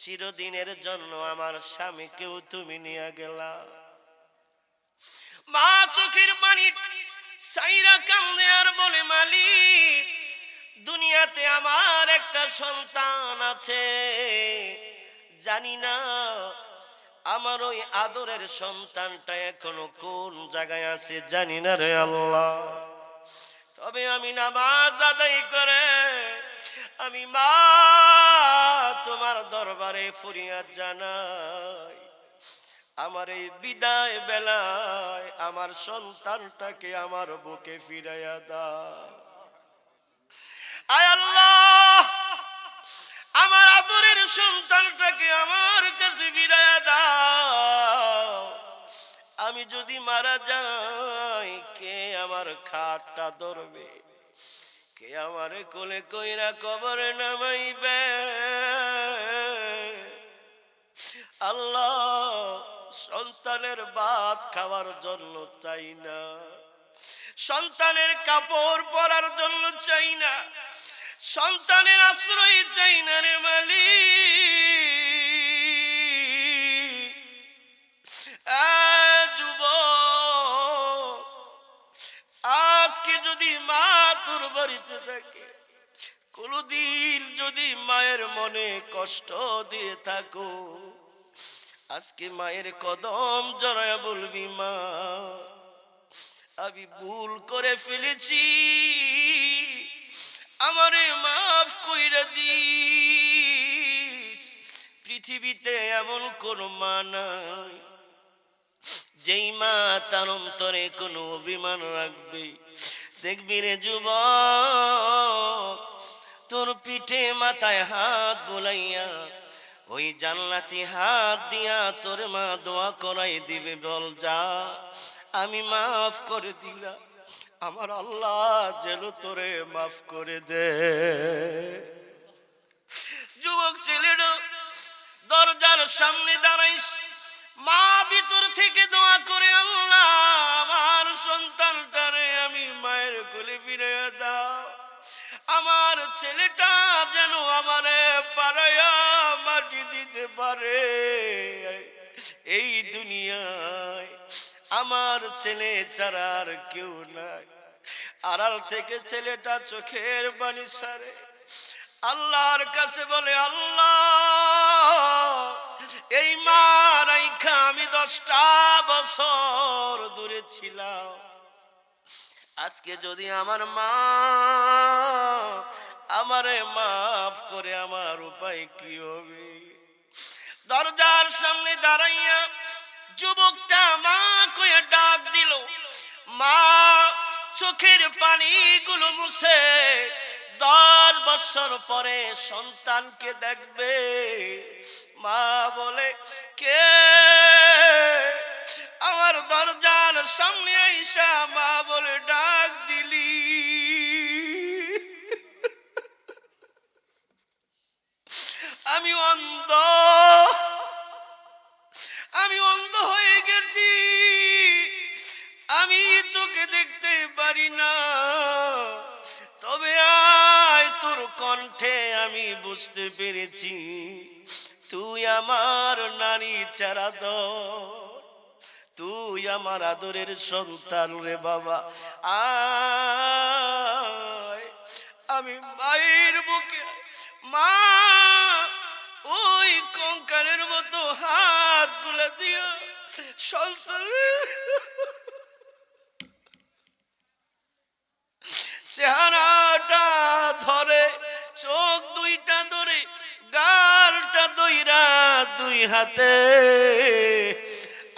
Speaker 1: চিরদিনের জন্য আমার স্বামীকেও তুমি নিয়ে গেলা। মা চোখের পানি সাইরা কান্দে আর বলে, মালিক, দুনিয়াতে আমার একটা সন্তান আছে, জানি না আমার ওই আদরের সন্তানটা এখনো কোন জায়গায় আছে, জানি না রে আল্লাহ। তবে আমি নামাজ আদায় করে আমি মা তোমার দরবারে ফরিয়াদ জানাই, আমার এই বিদায় বেলায় আমার সন্তানটাকে আমার বুকে ফিরাইয়া দাও। আয় আল্লাহ, আমার আদরের সন্তানটাকে আমার কাছে ফিরাইয়া দাও। আমি যদি মারা যাই, কে আমার খাটটা ধরবে, কে আমার কোলে কইরা কবরে নামাইবে। আল্লাহ, সন্তানের ভাত খাওয়ার জন্য চাই না, সন্তানের কাপড় পরার জন্য চাই না, সন্তানের আশ্রয় চাই না রে মালিক। যুবক, আজকে যদি মা তোর বাড়িতে থাকে, কোনদিন যদি মায়ের মনে কষ্ট দিয়ে থাকো, আজকে মায়ের কদম জড়ায়া বলবি, মা আমি ভুল করে ফেলেছি, আমারে মাফ কইরা দিস। পৃথিবীতে এমন কোন মা নাই যেই মা তার অন্তরে কোনো অভিমান রাখবে। দেখবি রে যুবক, তোর পিঠে মাথায় হাত বুলাইয়া ওই জান্নাতি হাত দিয়া তোর মা দোয়া করাই দিবে, বল যা আমি মাফ করে দিলাম, আমার আল্লাহ যেন তোরে মাফ করে দে। যুবক ছেলেরা দরজার সামনে দাঁড়াইস, মা ভিতর থেকে দোয়া করে, আল্লাহ আমার সন্তানটারে আমি মায়ের কোলে ফিরাইয়া দাও, আমার ছেলেটা যেন আমারে পারাইয়া মাটি দিতে পারে। এই দুনিয়ায় আমার ছেলে ছাড়া আর কেউ নাই। আড়াল থেকে ছেলেটা চোখের পানি ছাড়ে, আল্লাহর কাছে বলে, আল্লাহ এই মা রাইখা আমি 10টা বছর দূরে ছিলাম, আজকে যদি আমার মা আমারে মাফ করে, আমার উপায় কি হবে? দরজার সামনে দাঁড়াইয়া যুবকটা মা কয়ে ডাক দিল, মা চোখের পানিগুলো মুছে 10 বছর পরে সন্তানকে দেখবে। মা বলে, কে আমার দরজার সামনে আইসা মা বলে ডাক দিলি? আমি অন্ধ, আমি অন্ধ হয়ে গেছি, আমি চোখে দেখতে পারি না। তবে আয় তোর কণ্ঠে আমি বুঝতে পেরেছি তুই আমার নারী চারা দর, তুই আমার আদরের সন্তান রে বাবা। আয় আমি মায়ের বুকে, মা ওই কঙ্কালের মতো হাত গুলা দিয়া সন্তানের চেহারাটা ধরে, চোখ দুইটা ধরে, গালটা দইরা দুই হাতে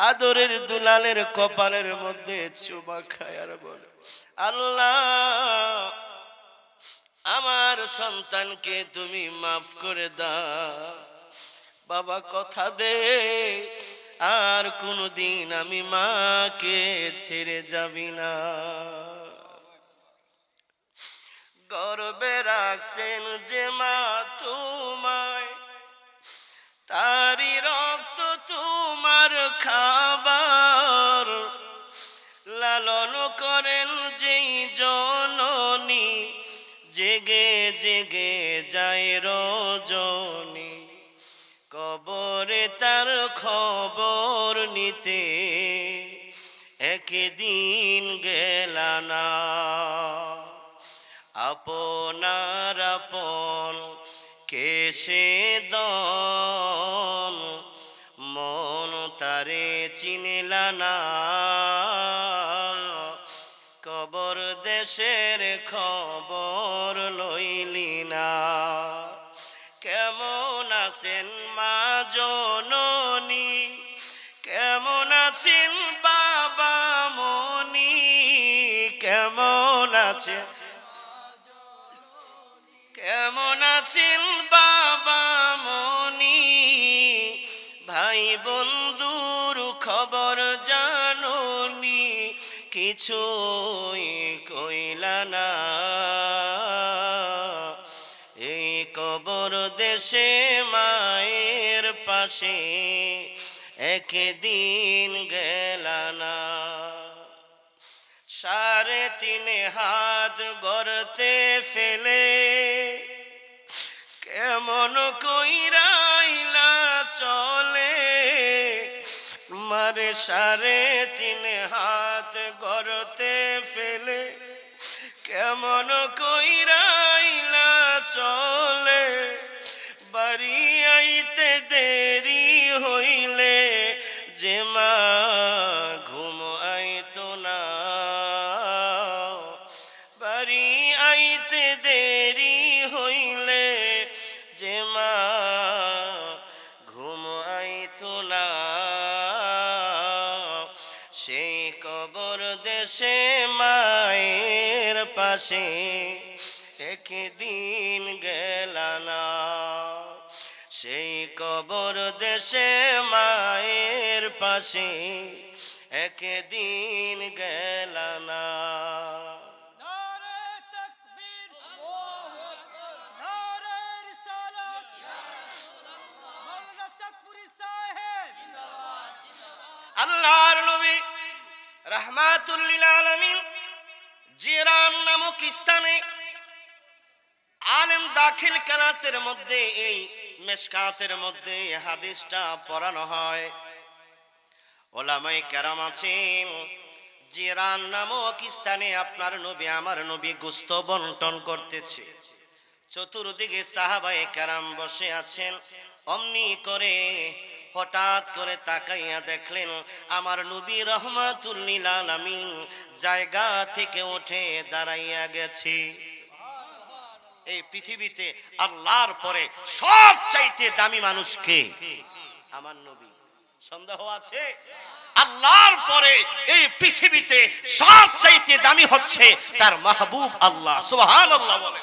Speaker 1: আদরের দুলালের কপালের মধ্যে চুমা খায় আর বলে, আল্লাহ আমার সন্তানকে তুমি মাফ করে দাও। বাবা কথা দে আর কোনদিন আমি মাকে ছেড়ে যাবি না। গর্বে রাখছেন যে মা তোমায়, তারি রক্ত তোমার খাবার, লালন করেন যেই জননী জেগে জেগে যায় রজনী, কবরে তার খবর নিতে একদিন গেলা না। আপনার আপন কেসে দন মন তারে চিনিলা না, কবর দেশের খবর লইলি না। কেমন আছেন মা জননী, কেমন আছেন বাবা মনি, কেমন আছেন, কেমন আছেন বাবা মনি, ভাই বন্ধুর খবর জাননি, কিছুই কইলা না। এই কবর দেশে মায়ের পাশে একদিন গেলা না। 3.5 হাত গর্তে ফেলে কেমন কইরাইলা চলে, মারে 3.5 হাত গর্তে ফেলে কেমন কইরাইলা চলে, বাড়ি আইতে দেরি হইলে যে মা ঘুম আইতো না, বাড়ি আইতে দেরি হইলে যে মা ঘুম আইতো না। সেই কবর দেশে মায়ের পাশে একদিন গেলা না, সেই কবর দেশে মায়ের পাশে একদিন গেলা না। আল্লাহর নবী রাহমাতুল লিল আলামিন জিরান নামক স্থানে আলেম দাখিল ক্লাসের মধ্যে এই মেশকাতের মধ্যে হাদিসটা পড়ানো হয়। ওলামায়ে কেরাম আছেন, জিরান নামক স্থানে আপনার নবী আমার নবী গোশত বন্টন করতেছে, চতুর্দিকে সাহাবায়ে কেরাম বসে আছেন। অমনি করে হঠাৎ করে তাকাইয়া দেখলেন আমার নবী রহমাতুল লিল আলামিন জায়গা থেকে উঠে দাঁড়াইয়া গেছে। এই পৃথিবীতে আল্লাহর পরে সবচাইতে দামি মানুষ কে? আমার নবী। সন্দেহ আছে? আল্লাহর পরে এই পৃথিবীতে সবচাইতে দামি হচ্ছে তার মাহবুব আল্লাহ। সুবহানাল্লাহ বলে।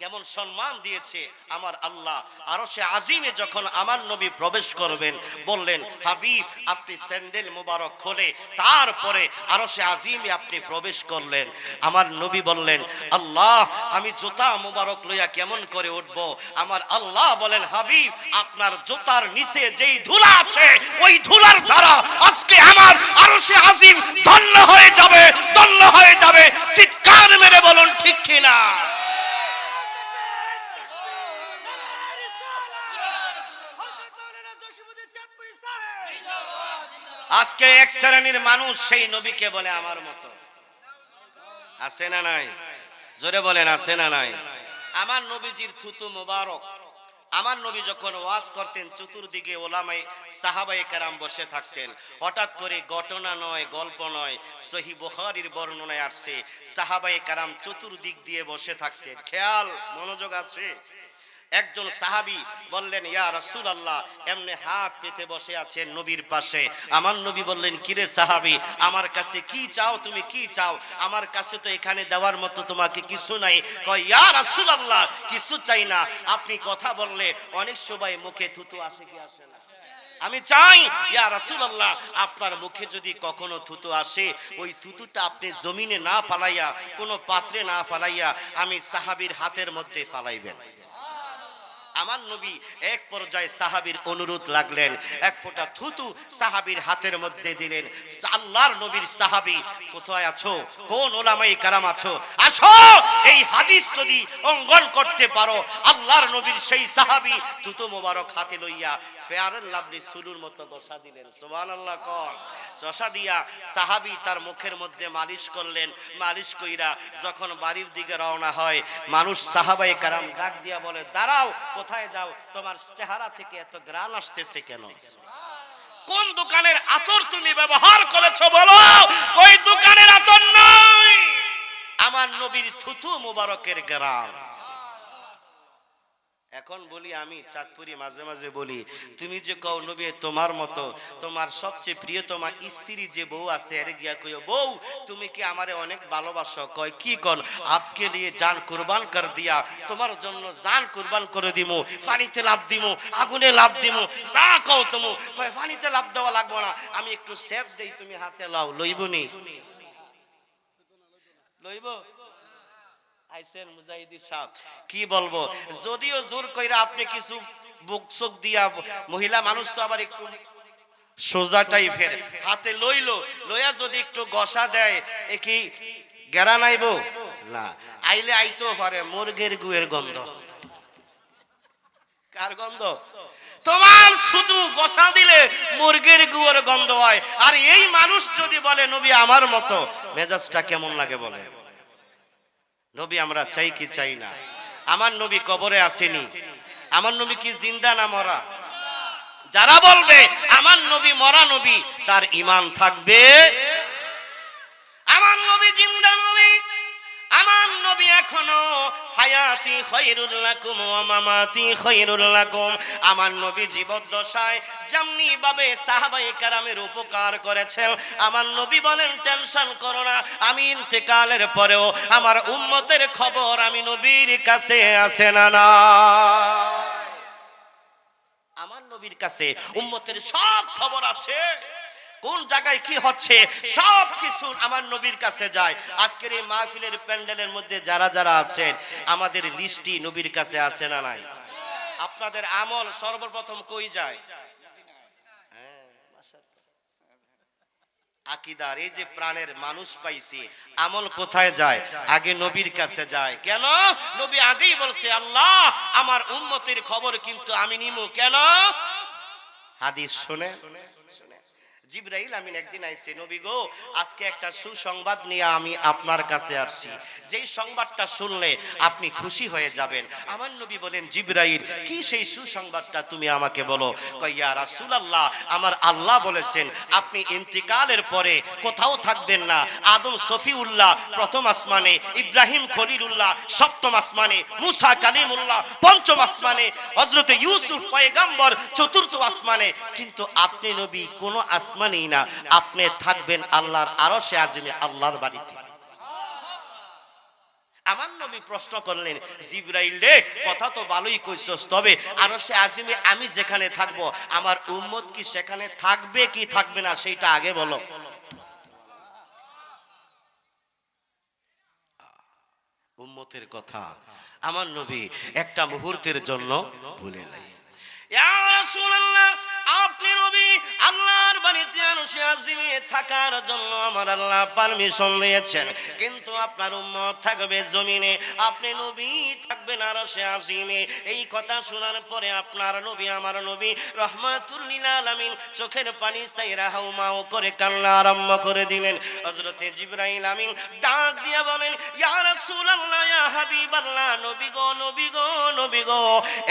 Speaker 1: কেমন সম্মান দিয়েছে আমার আল্লাহ। আরশে আজিমে যখন আমার নবী প্রবেশ করবেন, বললেন হাবিব আপনি স্যান্ডেল মোবারক খুলে তারপরে আরশে আজিমে আপনি প্রবেশ করলেন। আমার নবী বললেন আল্লাহ আমি জুতা মোবারক লইয়া কেমন করে উঠব? আমার আল্লাহ বলেন হাবিব আপনার জুতার নিচে যেই ধুলা আছে ওই ধুলার দ্বারা আজকে আমার আরশে আজিম ধন্য হয়ে যাবে, ধন্য হয়ে যাবে। চিৎকার মেরে বলুন ঠিক কিনা? আজকে এক শ্রেণীর মানুষ সেই নবীকে বলে আমার মতো। আছে না নাই? জোরে বলেন আছে না নাই? আমার নবীজির থুতু মোবারক, আমার নবী যখন ওয়াজ করতেন চতুর্দিকে ওলামায়ে সাহাবায়ে কেরাম বসে থাকতেন। হঠাৎ করে ঘটনা নয়, গল্প নয়, সহিহ বুখারীর বর্ণনায় আসছে সাহাবায়ে কেরাম চতুর্দিক দিয়ে বসে থাকতেন। খেয়াল মনোযোগ আছে। একজন সাহাবী বললেন ইয়া রাসূলুল্লাহ, এমনি হাত পেতে বসে আছেন নবীর পাশে। আমার নবী বললেন কিরে সাহাবী আমার কাছে কি চাও? তুমি কি চাও? আমার কাছে তো এখানে দেওয়ার মতো তোমাকে কিছু নাই। কয় ইয়া রাসূলুল্লাহ কিছু চাই না, আপনি কথা বললে অনেক সময় মুখে থুতু আসে কি আসে না? আমি চাই ইয়া রাসূলুল্লাহ আপনার মুখে যদি কখনো থুতু আসে ওই থুতুটা আপনি জমিনে না ফালাইয়া কোনো পাত্রে না ফালাইয়া আমি সাহাবীর হাতের মধ্যে ফালাইবেন। আমার নবী এক পর্যায়ে সাহাবীর অনুরোধ লাগলেন, এক ফোঁটা থুতু সাহাবীর হাতের মধ্যে দিলেন। আল্লাহর নবীর সাহাবী কোথায় আছো? কোন উলামায়ে কেরাম আছো? আসো এই হাদিস যদি অঙ্গন করতে পারো। আল্লাহর নবীর সেই সাহাবী থুতু মোবারক হাতে লইয়া ফেয়ার এন্ড লাভলি সুলুর মতো বসা দিলেন। সুবহানাল্লাহ কর। বসা দিয়া সাহাবী তার মুখের মধ্যে মালিশ করলেন। মালিশ কইরা যখন বাড়ির দিকে রওনা হয় মানুষ সাহাবায়ে কেরাম ডাক দিয়া বলে দাঁড়াও, কোথায় যাও? তোমার চেহারা থেকে এত গ্রান আসতেছে কেন? কোন দোকানের আতর তুমি ব্যবহার করেছো বলো? ওই দোকানের আতর নয়, আমার নবীর থুতু মোবারকের গ্রান। এখন বলি আমি চাঁদপুরি মাঝে মাঝে বলি তুমি যে কও নবী তোমার মতো, তোমার সবচেয়ে প্রিয়তমা স্ত্রী যে বউ আছে এর গিয়া কইও বউ তুমি কি আমারে অনেক ভালোবাসো? কয় কি কোন আপকে লিয়ে জান কুরবান কর দিয়া, তোমার জন্য জান কুরবান করে দিমু, পানিতে লাভ দিমু, আগুনে লাভ দিমু, যা কও তুমি। কয় পানিতে লাভ দেওয়া লাগবে না, আমি একটু সেফ দেই, তুমি হাতে লাও। লইবনি? লইব? আইসেন মুজাহিদি সাহেব কি বলবো, যদিও জোর কইরা আপনি কিছু বুক চোখ দিয়া মহিলা মানুষ তো আবার একটু সোজা টাইপের হাতে লইলো, লইয়া যদি একটু গসা দেয় এ কি গেরা নাইব না? আইলে আইতো পারে মুরগের গুয়ের গন্ধ। কার গন্ধ? তোমার শুধু গসা দিলে মুরগির গুয়ের গন্ধ হয়। আর এই মানুষ যদি বলে নবী আমার মতো, মেজাজটা কেমন লাগে বলে? নবী আমরা চাই কি চাই না? আমার নবী কবরে আসেনি, আমার নবী কি জিন্দা না মরা? যারা বলবে আমার নবী মরা নবী তার ঈমান থাকবে। আমার নবী জিন্দা নবী, আমার নবী এখনো হায়াতি খায়রুল লাকুম ওয়া মামাতি খায়রুল লাকুম। আমার নবী জীবদ্দশায় যেমনি ভাবে সাহাবায়ে কেরামের উপকার করেছেন, আমার নবী বলেন টেনশন করো না, আমি ইন্তেকালের পরেও আমার উম্মতের খবর আমি নবীর কাছে আছে না না? আমার নবীর কাছে উম্মতের সব খবর আছে। কোন জায়গায় কি হচ্ছে সব কিছু আমার নবীর কাছে যায়। আজকের এই মাহফিলের প্যান্ডেলের মধ্যে যারা যারা আছেন আমাদের লিস্টি নবীর কাছে আছে না নাই? আপনাদের আমল সর্বপ্রথম কই যায়? আকীদার এই যে প্রাণের মানুষ পাইছি, আমল কোথায় যায়? আগে নবীর কাছে যায়। কেন? নবী আগেই বলছে আল্লাহ আমার উম্মতের খবর কিন্তু আমি নিমু। কেন? হাদিস শুনে জিবরাইল আমিন একদিন আইছে, নবী গো আজকে একটা সুসংবাদ নিয়ে আমি আপনার কাছে আসছি, যেই সংবাদটা শুনলে আপনি খুশি হয়ে যাবেন। আমার নবী বলেন, জিবরাইল কি সেই সুসংবাদটা তুমি আমাকে বলো। কয়, ইয়া রাসূলুল্লাহ, আমার আল্লাহ বলেছেন আপনি ইন্তিকালের পরে কোথাও থাকবেন না। আদম সফিউল্লাহ প্রথম আসমানে, ইব্রাহিম খলিলুল্লাহ সপ্তম আসমানে, মুসা কালিমুল্লাহ পঞ্চম আসমানে, হযরত ইউসুফ পয়গম্বর চতুর্থ আসমানে, কিন্তু আপনি নবী কোন আসমানেই না, আপনি থাকবেন আল্লাহর আরশে আজিমে, আল্লাহর বাড়িতে। আমার নবী প্রশ্ন করলেন, জিবরাইল রে কথা তো ভালোই কইছস, তবে আরশে আজিমে আমি যেখানে থাকব আমার উম্মত কি সেখানে থাকবে কি থাকবে না সেইটা আগে বলো। উম্মতের কথা আমার নবী একটা মুহূর্তের জন্য ভুলে নাই। ইয়া রাসূলুল্লাহ, আপনি নবী আল্লাহর বাড়িতে আরশে আজিমে থাকার জন্য আমার আল্লাহ পারমিশন দিয়েছেন, কিন্তু আপনার উম্মত থাকবে জমিনে, আপনি নবী থাকবেন আরশে আজিমে। এই কথা শোনার পরে আপনার নবী আমার নবী রহমাতুল লিল আলামিন চোখের পানি ছাইরা হাউমাউ করে কান্না আরম্ভ করে দিলেন। হযরতে জিবরাইল আমিন ডাক দিয়া বলেন, ইয়া রাসূলুল্লাহ, ইয়া হাবিবাল্লাহ, নবী গো নবী গো নবী গো,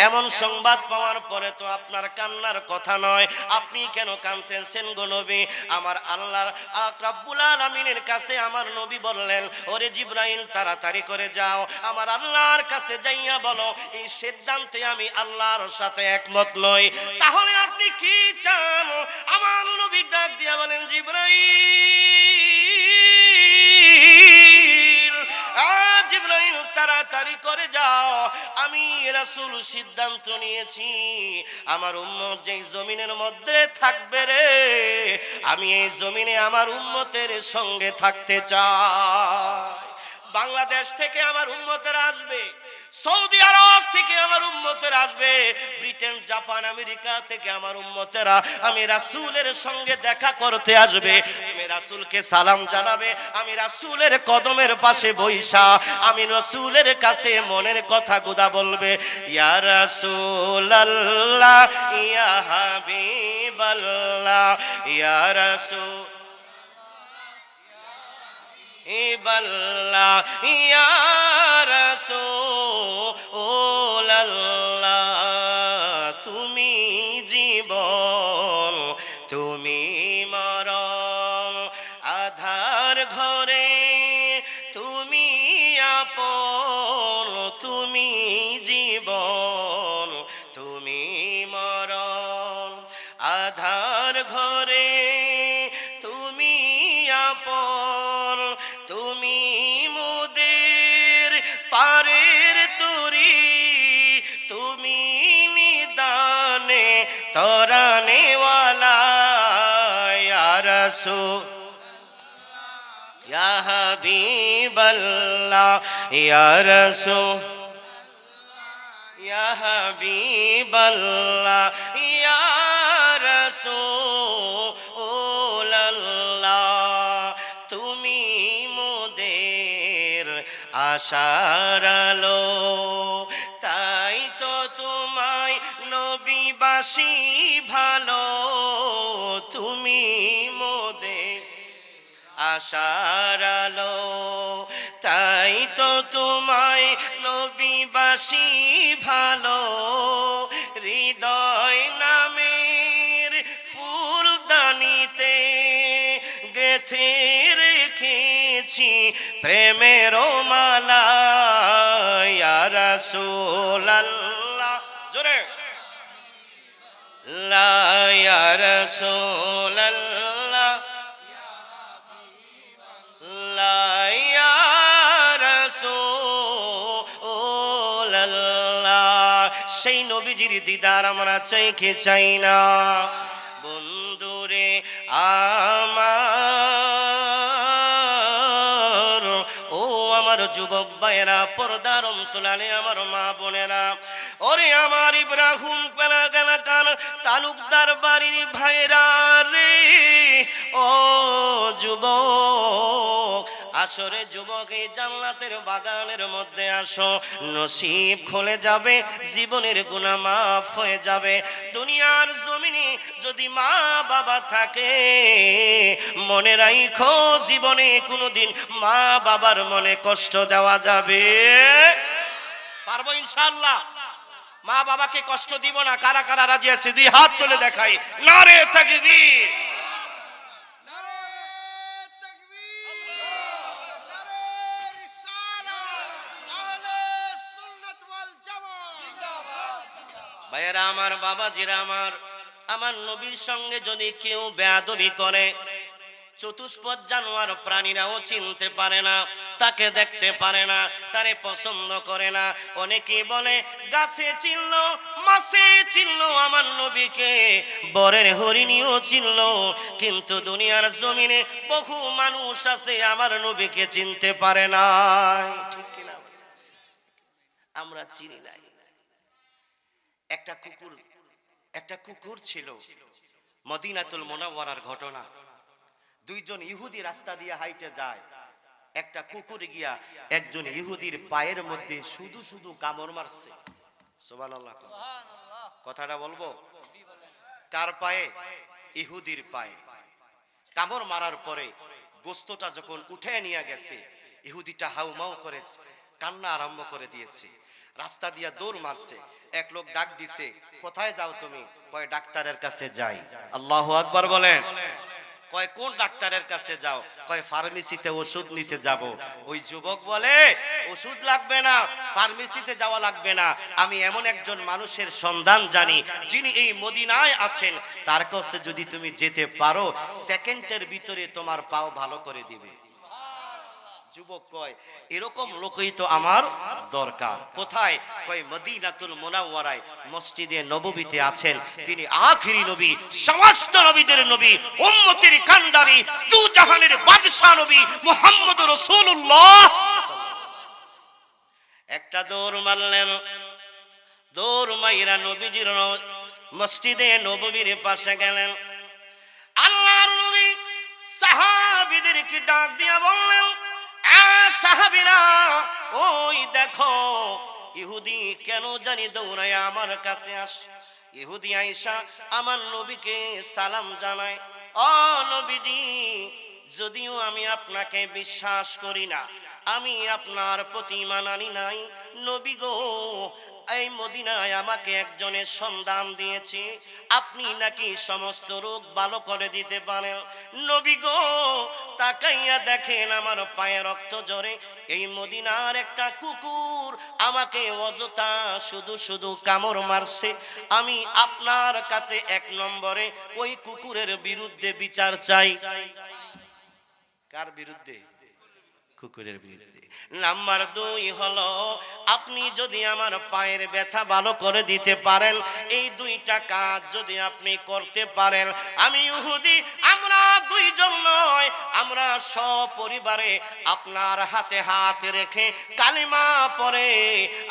Speaker 1: এমন সংবাদ পাওয়ার পরে তো আপনার কান্নার কথা নয়, আপনি কেন কাঁদতেছেন গো নবী? আমার আল্লাহর রাব্বুল আলামিনের কাছে আমার নবী বললেন, ওরে জিবরাইল তাড়াতাড়ি করে যাও, আমার আল্লাহর কাছে যাইয়া বলো এই সিদ্ধান্তে আমি আল্লাহর সাথে একমত নই। তাহলে আপনি কি চান? আমার নবী ডাক দিয়া বলেন, জিবরাইল, জিবরাইল তাড়াতাড়ি করে যাও, আমি রাসূল সিদ্ধান্ত নিয়েছি আমার উম্মত যেই জমিনের মধ্যে থাকবে রে, আমি এই জমিনে আমার উম্মতের সঙ্গে থাকতে চাই। বাংলাদেশ থেকে আমার উম্মতেরা আসবে, সৌদি আরব থেকে আমার উম্মতেরা আসবে, ব্রিটেন জাপান আমেরিকা থেকে আমার উম্মতেরা আমি রাসূলের সঙ্গে দেখা করতে আসবে, আমি রাসূলকে সালাম জানাবে, আমি রাসূলের কদমের পাশে বইসা আমি রাসূলের কাছে মনের কথা গুদা বলবে, ইয়া রাসূলুল্লাহ, ইয়া হাবিবাল্লাহ, ইয়া রাসূল ইবাল্লাহ, ইয়া রাসূলুল্লাহ, তুমি জীবন তুমি মরণ, আধার ঘরে তুমি আপন, তুমি জীবন তুমি মরণ, আধার ঘরে তুমি আপন, তুমি মোদের পারের তরি, তুমি নিদানে তরানেওয়ালা, ইয়া রাসূল, ইয়া হাবিবাল্লাহ, ইয়া রাসূল, ইয়া হাবিবাল্লাহ, ইয়া রাসূলুল্লাহ, তুমি মোদের আশার আলো, তাই তো তোমায় নবীবাসী ভালো, তুমি মোদের আশার আলো, তাই তো তোমায় নবীবাসী ভালো, হৃদয় নামের ফুলদানিতে গেথে রেখেছি প্রেমের মালা, ইয়া রাসূলুল্লাহ, জোরে লা, ইয়া রাসূলুল্লাহ, লা, ইয়া রাসূলুল্লাহ, সেই নবীজির দিদার আমরা চাইকে চাই না। বন্ধুরে আমার, ও আমার যুবক ভাইয়েরা, পর্দার অন্তরালে আমার মা বোনেরা, ওরে আমার ইব্রাহিম পেলাগান তালুকদার বাড়ির ভাইরা রে, ও যুবক আসরে যুবক এই জান্নাতের বাগানের মধ্যে আসো, নসিব খুলে যাবে, জীবনের গুনাহ মাফ হয়ে যাবে। দুনিয়ার জমিনে যদি মা বাবা থাকে, মনে রাখো জীবনে কোনোদিন মা বাবার মনে কষ্ট দেওয়া যাবে পারবো ইনশাআল্লাহ। মা বাবাকে কষ্ট দিব না। কারা কারা রাজি আছে দুই হাত তুলে দেখাই, নারে তাকবীর। ভাইয়েরা আমার, বাবাজিরা আমার, আমার নবীর সঙ্গে যদি কেউ বেয়াদবি করে, চতুষ্পদ জানোয়ার প্রাণীরাও চিনতে পারে না, তাকে দেখতে পারে না, তারে পছন্দ করে না। অনেকে বলে গাছে চিনলো, মাছে চিনলো আমার নবীকে, বরের হরিণীও চিনলো, কিন্তু দুনিয়ার জমিনে বহু মানুষ আছে আমার নবীকে চিনতে পারে না। ঠিক কিনা? আমরা চিনি নাই। একটা কুকুর ছিল, মদিনাতুল মুনাওয়ারার ঘটনা। দুইজন ইহুদি রাস্তা দিয়ে হাইটে যায়, একটা কুকুর গিয়া একজন ইহুদির পায়ের মধ্যে শুধু শুধু কামড় মারছে। সুবহানাল্লাহ। কথাটা বলবো? কার পায়ে? ইহুদির পায়ে। কামড় মারার পরে গোস্তটা যখন উঠে নিয়ে গেছে, ইহুদিটা হাউমাউ করে কান্না আরম্ভ করে দিয়েছে, রাস্তা দিয়া দৌড় মারছে। এক লোক ডাক দিছে, কোথায় যাও তুমি? কয় ডাক্তারের কাছে যাই। আল্লাহু আকবার বলেন। কয় কোন ডাক্তারের কাছে যাও? কয় ফার্মেসিতে ওষুধ নিতে যাব। ওই যুবক বলে ওষুধ লাগবে না, ফার্মেসিতে যাওয়া লাগবে না, আমি এমন একজন মানুষের সন্ধান জানি যিনি এই মদিনায় আছেন, তার কাছে যদি তুমি যেতে পারো, সেকেন্ডের ভিতরে তোমার পাও ভালো করে দিবে। যুবক কয় এরকম লোকই তো আমার দরকার। কোথায়? কয় মদিনাতুল মুনাওয়ারায় মসজিদে নববীতে আছেন। তিনি আখিরি নবী, সমস্ত নবীদের নবী, উম্মতের কান্ডারি, দু জাহানের বাদশা নবী মুহাম্মদুর রাসূলুল্লাহ। একটা দৌড় মারলেন, দৌড় মাইরা নবীজির মসজিদে নববীর পাশে গেলেন। আল্লাহর নবী সাহাবীদেরকে ডাক দিয়া বললেন, সাহাবীরা ওই দেখো ইহুদি কেন জানি দৌড়ায় আমার কাছে আসে। ইহুদি আয়েশা আমার নবীকে সালাম জানায়, ও নবীজি, যদিও আমি আপনাকে বিশ্বাস করি না, আমি আপনার প্রতি ঈমান আনি নাই, নবী গো, এই মদিনায় আমাকে একজনের সন্ধান দিয়েছে, আপনি নাকি সমস্ত রোগ ভালো করে দিতে পারেন। নবী গো, তাকাইয়া দেখেন আমার পায়ে রক্ত ঝরে, এই মদিনার একটা কুকুর আমাকে অযথা শুধু শুধু কামড় মারছে। আমি আপনার কাছে এক নম্বরে ওই কুকুরের বিরুদ্ধে বিচার চাই। কার বিরুদ্ধে? কুকুরের বিরুদ্ধে। নাম্বার 2 হলো, আপনি যদি আমার পায়ের ব্যথা ভালো করে দিতে পারেন, এই 2টা কাজ যদি আপনি করতে পারেন, আমি ইহুদি, আমরা 2 জন নয়, আমরা সপরিবারে আপনার হাতে হাত রেখে কালিমা পড়ে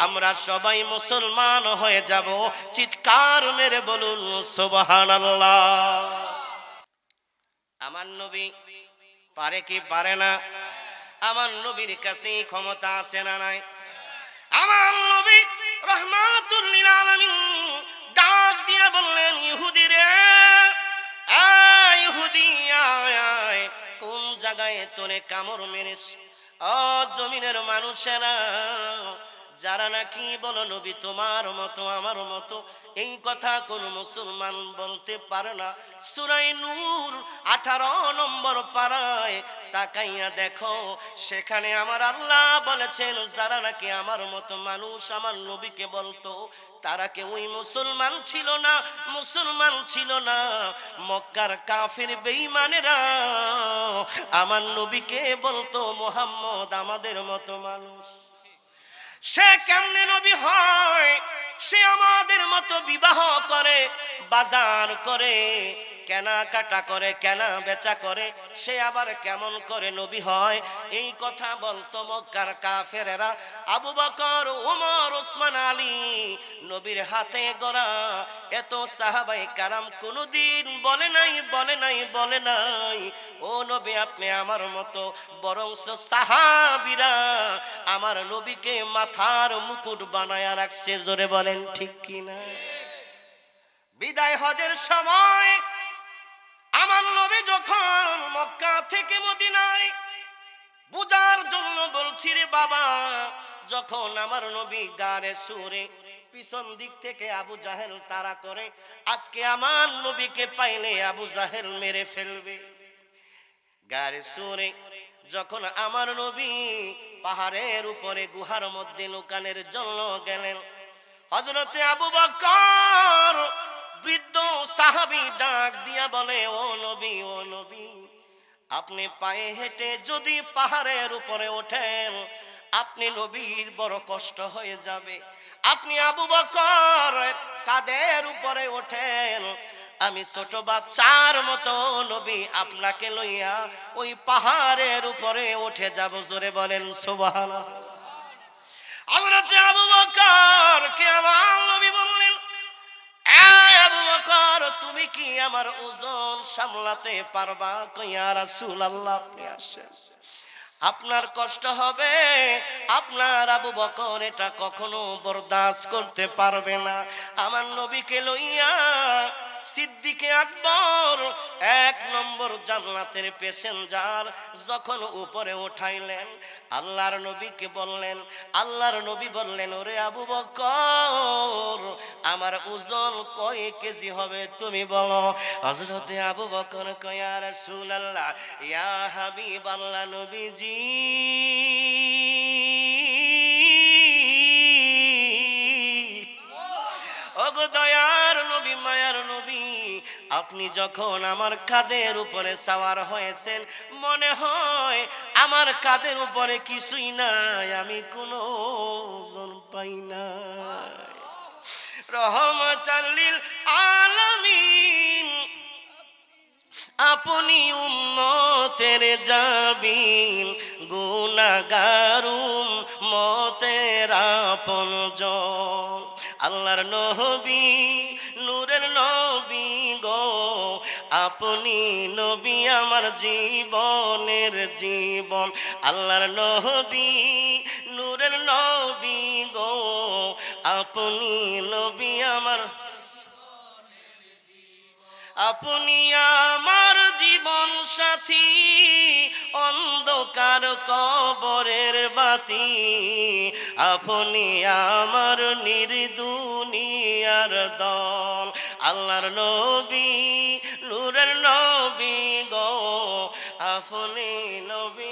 Speaker 1: আমরা সবাই মুসলমান হয়ে যাব। চিৎকার মেরে বলুন সুবহানাল্লাহ। আমার নবী পারে কি পারে না? আমার নবীর কাছে ক্ষমতা আছে না নাই? আমার নবী রাহমাতুল লিল আলামিন ডাক দিয়ে বললেন, ইহুদি রে, ইহুদি আয়, কোন জায়গায় তোরে কামড় মেরেছে? ও জমিনের মানুষেরা, যারা নাকি বলো নবী তোমার মতো আমার মতো, এই কথা কোন মুসলমান বলতে পারে না। সূরা নূর 18 নম্বর পারায় তাকাইয়া দেখো, সেখানে আমার আল্লাহ বলেছেন, যারা নাকি আমার মতো মানুষ আমার নবীকে বলতো, তারা কেউই মুসলমান ছিল না, মুসলমান ছিল না। মক্কার কাফির বেঈমানেরা আমার নবীকে বলতো, মুহাম্মদ আমাদের মতো মানুষ। সে কেমনে নবী হয়? সে আমাদের মতো বিবাহ করে, বাজার করে, কেনাকাটা করে, কেনা বেচা করে, সে আবার কেমন করে নবী হয়? এই কথা বলতো মক্কার কাফেরেরা। আবু বকর, ওমর, ওসমান, আলী, নবীর হাতে গড়া এত সাহাবায়ে কারাম কোনদিন বলে নাই ও নবী আপনি আমার মতো, বরং সাহাবীরা আমার নবীকে মাথার মুকুট বানায়া রাখছে। জোরে বলেন ঠিক কিনা? বিদায় হজের সময় আমার নবী যখন মক্কা থেকে মদিনায় বুঝার জন্য বলছি রে বাবা, যখন আমার নবী গারে সুরে পিছন দিক থেকে আবু জাহেল তাড়া করে, আজকে আমার নবীকে পাইলে আবু জাহেল মেরে ফেলবে। গারে সুরে যখন আমার নবী পাহাড়ের উপরে গুহার মধ্যে লুকানোর জন্য গেলেন, হযরতে আবু বকর বৃদ্ধ সাহাবী ডাক দিয়া বলে, ও নবী আপনি পায়ে হেঁটে যদি পাহাড়ের উপরে ওঠেন, আপনি নবীর বড় কষ্ট হয়ে যাবে। আপনি আবু বকর কাদের উপরে ওঠেন, আমি ছোট বাচ্চার মতো নবী আপনাকে লইয়া ওই পাহাড়ের উপরে উঠে যাব। জোরে বলেন সুবহানাল্লাহ। হযরতে আবু বকর কে আমার নবী বললেন, আবু বকর তুমি কি আমার ওজন সামলাতে পারবা? কইয়া রাসূলুল্লাহ আপনি আসেন, আপনার কষ্ট হবে, আপনার আবু বকর এটা কখনো বরদাস্ত করতে পারবে না। আমার নবীকে লইয়া সিদ্দিকে আকবর 1 নম্বর জান্নাতের প্যাসেঞ্জার যখন উপরে উঠাইলেন, আল্লাহর নবী বললেন ওরে আবু বকর আমার ওজন কয় কেজি হবে তুমি বলো? হযরতে আবু বকর কয় ইয়া রাসূলুল্লাহ, ইয়া হাবিবাল্লাহ নবীজি, ওগো দয়ার নবী, মায়ার নবী, আপনি যখন আমার কাঁধের উপরে সওয়ার হয়েছেন, মনে হয় আমার কাঁধের উপরে কিছুই নাই, আমি কোনো ওজন পাই না। রহমাতাল লিল আলামিন আপনি উম্মতের জাবিন, গুনাহগার উম্মতের আপনজন। আল্লাহর নবী, নূরের নবী গো, আপনি নবী আমার জীবনের জীবন। আল্লাহর নবী, নূরের নবী গো, আপনি নবী আমার, আপনি আমার জীবন সাথী, অন্ধকার কবরের বাতি, আপনি আমার নির্দুনিয়ার দল। আল্লাহর নবী, নূরের নবী গো, আপনি নবী।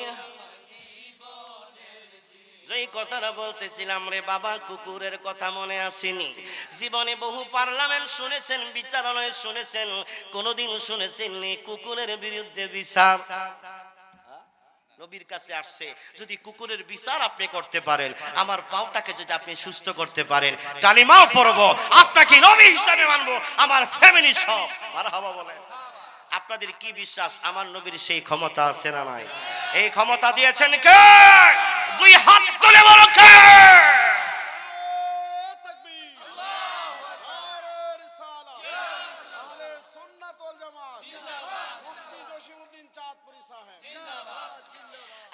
Speaker 1: যেই কথাটা বলতেছিলাম রে বাবা, কুকুরের কথা মনে আসেনি? জীবনে বহু পার্লামেন্ট শুনেছেন, বিচারালয় শুনেছেন, কোনদিন শুনেছেন কুকুরের বিরুদ্ধে বিচার? নবীর কাছে আসছে, যদি কুকুরের বিচার আপনি করতে পারেন, আমার পাওটাকে যদি আপনি সুস্থ করতে পারেন, কালিমাও পড়বো, আপনাকে নবী হিসাবে মানবো, আমার ফ্যামিলি সব। মারহাবা বলেন। আপনাদের কি বিশ্বাস আমার নবীর সেই ক্ষমতা আছে না নাই? এই ক্ষমতা দিয়েছেন কে? 2 হাত তুলে বলো কে?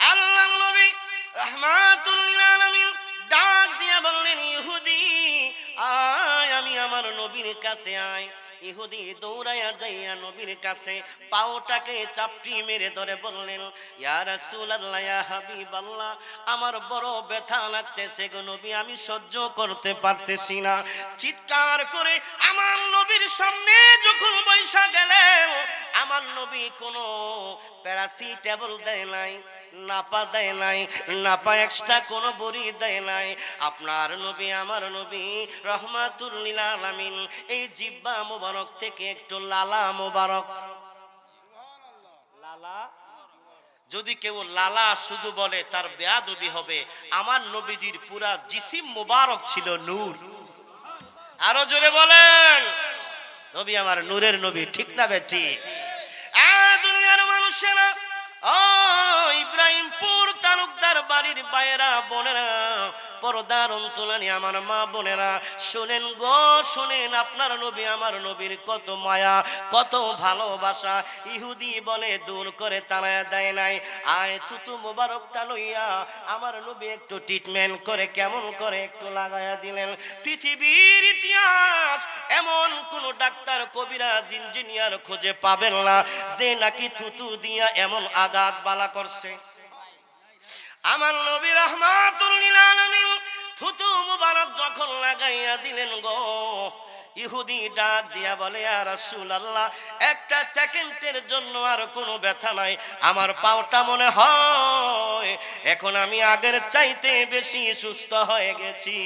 Speaker 1: আল্লাহর নবী রাহমাতুল লিল আলামিন ডাক দিয়ে বললেন, ইহুদি আয়, আমি আমার নবীর কাছে আয়। ইহুদি দৌড়ায়া যাইয়া নবীর কাছে পাওটাকে চাপটি মেরে ধরে বললেন, ইয়া রাসূলুল্লাহ, ইয়া হাবিবাল্লাহ, আমার বড় ব্যথা লাগতেছে গো নবী, আমি সহ্য করতে পারতেছি না। চিৎকার করে আমার নবীর সামনে যখন বৈশা গেলেন, আমার নবী কোনো প্যারাসিটামল দেয় নাই, নাপা দেয় নাই, নাপা এক্সট্রা কোনো বড়ি দেয় নাই। আপনার নবী, আমার নবী রহমাতুল লিল আলামিন এই জিহ্বা মোবারক থেকে একটু লালা মোবারক, লালা, যদি কেউ লালা শুধু বলে তার বেয়াদবি হবে। আমার নবীজির পুরা জিসিম মোবারক ছিল নূর। আরো জোরে বলেন। নবী আমার নূরের নবী, ঠিক না বেটি? দুনিয়ার মানুষেরা, ও ইব্রাহিমপুর তালুকদার বাড়ির বাইরা বোনেরা, পর্দার অন্তরালে আমার মা বোনেরা, শোনেন গো শোনেন, আপনার নবী আমার নবীর কত মায়া, কত ভালোবাসা। ইহুদি বলে দূর করে তাড়ায়া দেয় নাই, আয় থুতু মোবারকটা লইয়া আমার নবী একটু ট্রিটমেন্ট করে কেমন করে একটু লাগায়া দিলেন। পৃথিবীর ইতিহাস এমন কোন ডাক্তার, কবিরাজ, ইঞ্জিনিয়ার খুঁজে পাবেন না যে নাকি থুতু দিয়া এমন আঘাত বালা করছে। আমার নবী রাহমাতুল লিল আলামিন থুতু মুবারক যখন লাগাইয়া দিলেন গো, ইহুদি ডাক দিয়া বলে, ইয়া রাসূলুল্লাহ, একটা সেকেন্ডের জন্য আর কোনো ব্যথা নাই, আমার পাওটা মনে হয় এখন আমি আগের চাইতে বেশি সুস্থ হয়ে গেছি।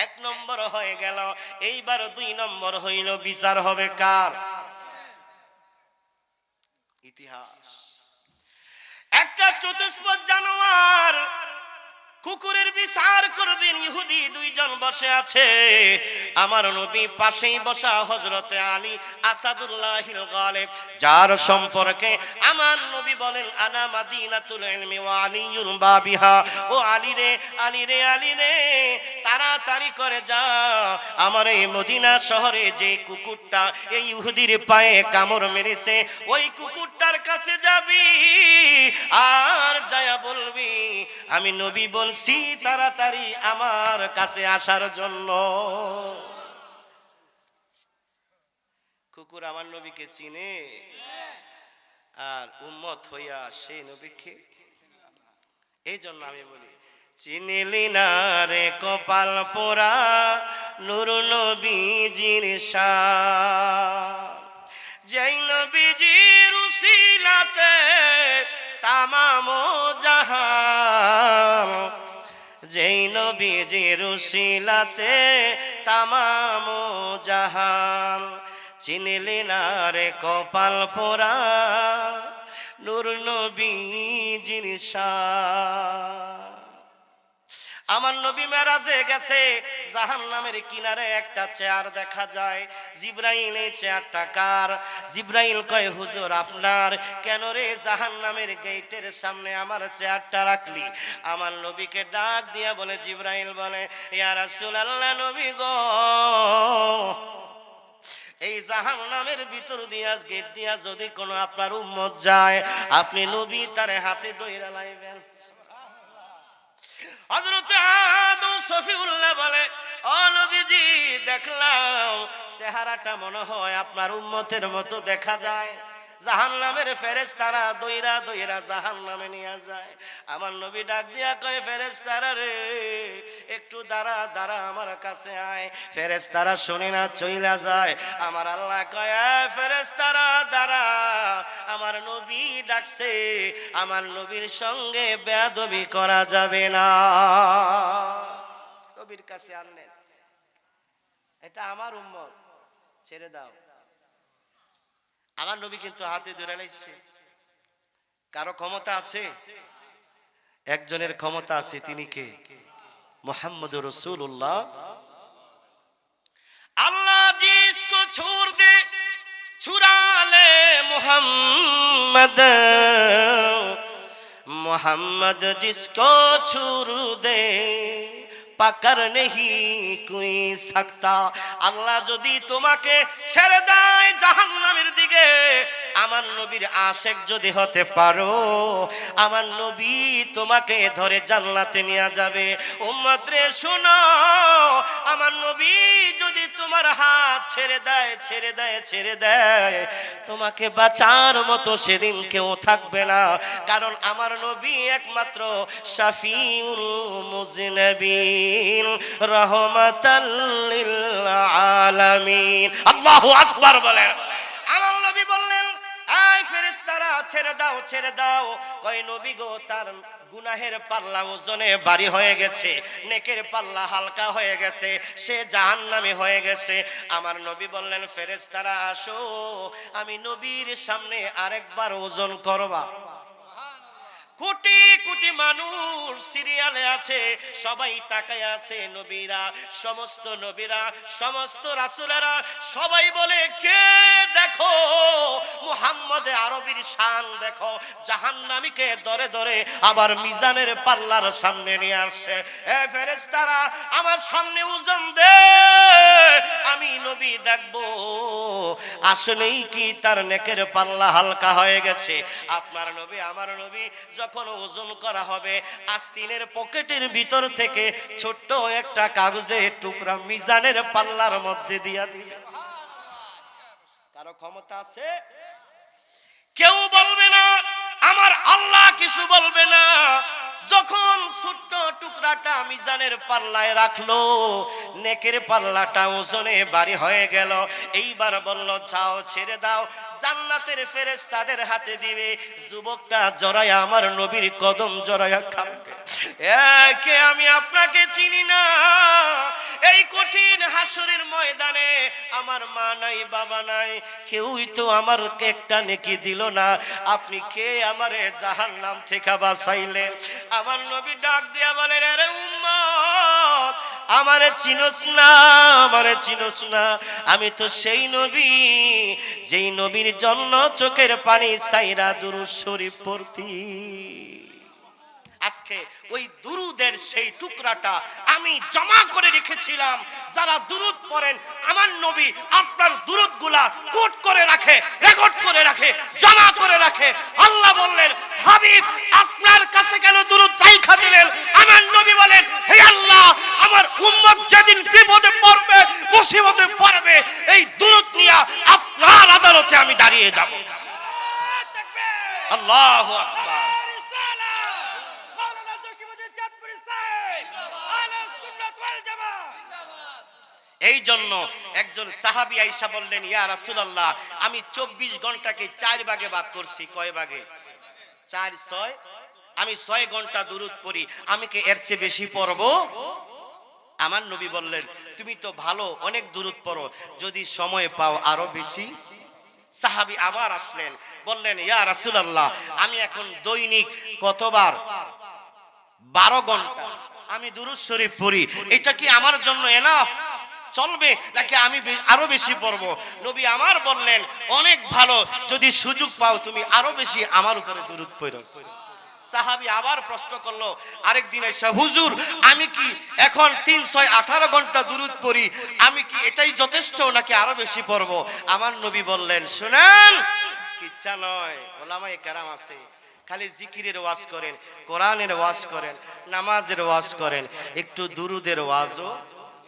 Speaker 1: এক নম্বর হয়ে গেল, এইবার 2 নম্বর হইল, বিচার হবে কার? ইতিহাস। একটা চতুষ্পদ জানোয়ার কুকুরের বিচার করবেন। ইহুদি 2 জন বসে আছে, আমার নবী পাশেই বসা হযরতে আলী আসাদুল্লাহিল গালিব, যার সম্পর্কে আমার নবী বলেন, আনা মাদিনাতুল ইলমি ওয়া আলিয়ুল বাবিহা। ও আলী রে, আলী রে, আলী রে, তাড়াতাড়ি করে যা, আমার এই মদিনা শহরে যে কুকুরটা এই ইহুদির পায়ে কামড় মেরেছে, ওই কুকুরটার কাছে যাবি আর যায়া বলবি আমি নবী বলছি তাড়াতাড়ি আমার কাছে আসার জন্য। কুকুর আমার নবীকে চিনে আর উম্মত হইয়া সেই নবীকে, এই জন্য আমি বলি, চিনিলি না রে কপাল পোড়া নূর নবীজির শান, যেই নবীজির উসিলাতে তামাম জাহান, যেই নবীজির উসিলাতে তামাম জাহান, চিনিলি না রে কপাল পোড়া নূর নবীজির শান। আমার নবী মেরাজে গেছে, জাহান্নামের কিনারে একটা চেয়ার দেখা যায়। জিব্রাইল এই চেয়ারটা কার? জিব্রাইল কয়, হুজুর আপনার। কেন রে জাহান্নামের গেটের সামনে আমার চেয়ারটা রাখলি? আমার নবীকে ডাক দিয়া বলে, জিব্রাইল বলে, ইয়া রাসূলুল্লাহ, নবী গো, এই জাহান্নামের ভিতর দিয়া গেট দিয়া যদি কোনো আপনার উম্মত যায়, আপনি নবী তারে হাতে ধইরা লাইবেন। হযরত আদম সফিউল্লাহ বলে, ও নবীজি, দেখলাম চেহারাটা মনে হয় আপনার উম্মতের মতো দেখা যায়। জাহান্নামের ফেরেশতারা দইরা দইরা জাহান্নামে নিয়ে যায়। আমার নবী ডাক দিয়া কয়, ফেরেশতারা রে, একটু দাঁড়া দাঁড়া, আমার কাছে আয়। ফেরেশতারা শুনে না, চইলা যায়। আমার আল্লাহ কয়, ফেরেশতারা দাঁড়া, আমার নবী ডাকছে, আমার নবীর সঙ্গে বেয়াদবি করা যাবে না। নবীর কাছে আনলেন, এটা আমার উম্মত, ছেড়ে দাও। আমার নবী কিন্তু হাতে ধরে লাইছে। কারো ক্ষমতা আছে? একজনের ক্ষমতা আছে, তিনি কে? মুহাম্মদুর রাসূলুল্লাহ। अल्लाह जिसको छोड़ दे छुरा ले मोहम्मद, मोहम्मद जिसको छोड़ दे পাকার নেহি কুই সাকতা। আল্লাহ যদি তোমাকে ছেড়ে দেয় জাহান্নামের দিকে, আমার নবীর আশেক যদি হতে পারো, আমার নবী তোমাকে ধরে জান্নাতে নিয়ে যাবে। উম্মত রে শোনো, আমার নবী যদি তোমার হাত ছেড়ে দেয়, ছেড়ে দেয়, ছেড়ে দেয়, তোমাকে বাঁচার মতো সেদিন কেউ থাকবে না। কারণ আমার নবী একমাত্র শাফিউল মুজনিবিন, রহমাতাল লিল আলামিন। আল্লাহু আকবার বলেন। আমার নবী বললেন, এই ফেরেশতারা ছেড়ে দাও, ছেড়ে দাও। কয়, নবী গো, তার গুনাহের পাল্লা ওজনে ভারী হয়ে গেছে, নেকের পাল্লা হালকা হয়ে গেছে, সে জাহান্নামী হয়ে গেছে। আমার নবী বললেন, ফেরেশতারা আসো, আমি নবীর সামনে আরেকবার ওজন করবা। কোটি কোটি মানুষ সিরিয়ালে আছে, সবাই তাকায় আছে। নবীরা, সমস্ত নবীরা, সমস্ত রাসূলেরা সবাই বলে, কে দেখো মুহাম্মদ আরবীর শান দেখো। জাহান্নামীকে ধরে ধরে আবার মিজানের পাল্লার সামনে নিয়ে আসে। এ ফেরেশতারা, আমার সামনে ওজন দে, আমি নবী দেখবো আসলেই কি তার নেকের পাল্লা হালকা হয়ে গেছে। আপনার নবী, আমার নবী যখন ওজন করা হবে, আস্তিনের পকেটের ভিতর থেকে ছোট্ট একটা কাগজের টুকরা মিজানের পাল্লার মধ্যে দিয়া দিয়েছে। কারো ক্ষমতা আছে? কেউ বলবে না, আমার আল্লাহ কিছু বলবে না। যখন ছোট্ট টুকরাটা মিজানের পাল্লায় রাখলো, নেকের পাল্লাটা ওজনে ভারী হয়ে গেল। এইবার বলল, যাও ছেড়ে দাও, জান্নাতের ফেরেশতাদের হাতে দিবে। যুবকটা জড়ায়া আমার নবীর কদম জড়ায়া কাঁদবে, কে আমি আপনাকে চিনি না। এই কঠিন হাসরের ময়দানে আমার মা নাই, বাবা নাই, কেউই তো আমার একটা নেকি দিল না। আপনি কে আমারে জাহান্নাম থেকে বাঁচাইলেন? আমার নবী ডাক দিয়া বলেন, আরে উম্মত, আমারে চিনোস না, আমারে চিনোস না? আমি তো সেই নবী যেই নবীর জন্য চোখের পানি সাইরা দুরূদ শরীফ পড়তি। আজকে ওই দুরুদের সেই টুকরাটা আমি জমা করে রেখেছিলাম। যারা দুরুদ পড়েন, আমার নবী আপনার দুরুদগুলা কোট করে রাখে, রেকর্ড করে রাখে, জমা করে রাখে। আল্লাহ বললেন, হাবিব আপনার কাছে কেন দুরুদ রাইখা দিলেন? আমার নবী বলেন, হে আল্লাহ, আমার উম্মত যেদিন বিপদে পড়বে, মুসিবতে পড়বে, এই দুরুদ নিয়ে আপনার আদালতে আমি দাঁড়িয়ে যাব। আল্লাহু আকবার। এই জন্য একজন সাহাবী আয়েশা বললেন, ইয়া রাসূলুল্লাহ, আমি 24 ঘন্টাকে 4 ভাগে ভাগ করছি। কয় ভাগে? 4 6। আমি 6 ঘন্টা দুরূদ পড়ি, আমি কি এর চেয়ে বেশি পড়ব? আমার নবী বললেন, তুমি তো ভালো, অনেক দুরূদ পড়ো, যদি সময় পাও আরো বেশি। সাহাবী আবার আসলেন, বললেন, ইয়া রাসূলুল্লাহ, আমি এখন দৈনিক কতবার? 12 ঘন্টা আমি দুরূদ শরীফ পড়ি, এটা কি আমার জন্য এনাফ চলবে, নাকি আমি আরো বেশি পড়বো? নবী আমার বললেন, অনেক ভালো, যদি সুযোগ পাও তুমি আরো বেশি আমার উপরে দুরূদ পড়ো। সাহাবী আবার প্রশ্ন করলো আরেকদিন এসে, হুজুর আমি কি এখন 3 6 18 ঘন্টা দুরূদ পড়ি, আমি কি এটাই যথেষ্ট নাকি আরো বেশি পড়বো? আমার নবী বললেন, শুনেন, ইচ্ছা নয়, ওলামায়ে কেরাম আছে খালি জিকিরের ওয়াজ করেন, কোরআনের ওয়াজ করেন, নামাজের ওয়াজ করেন, একটু দুরূদের ওয়াজও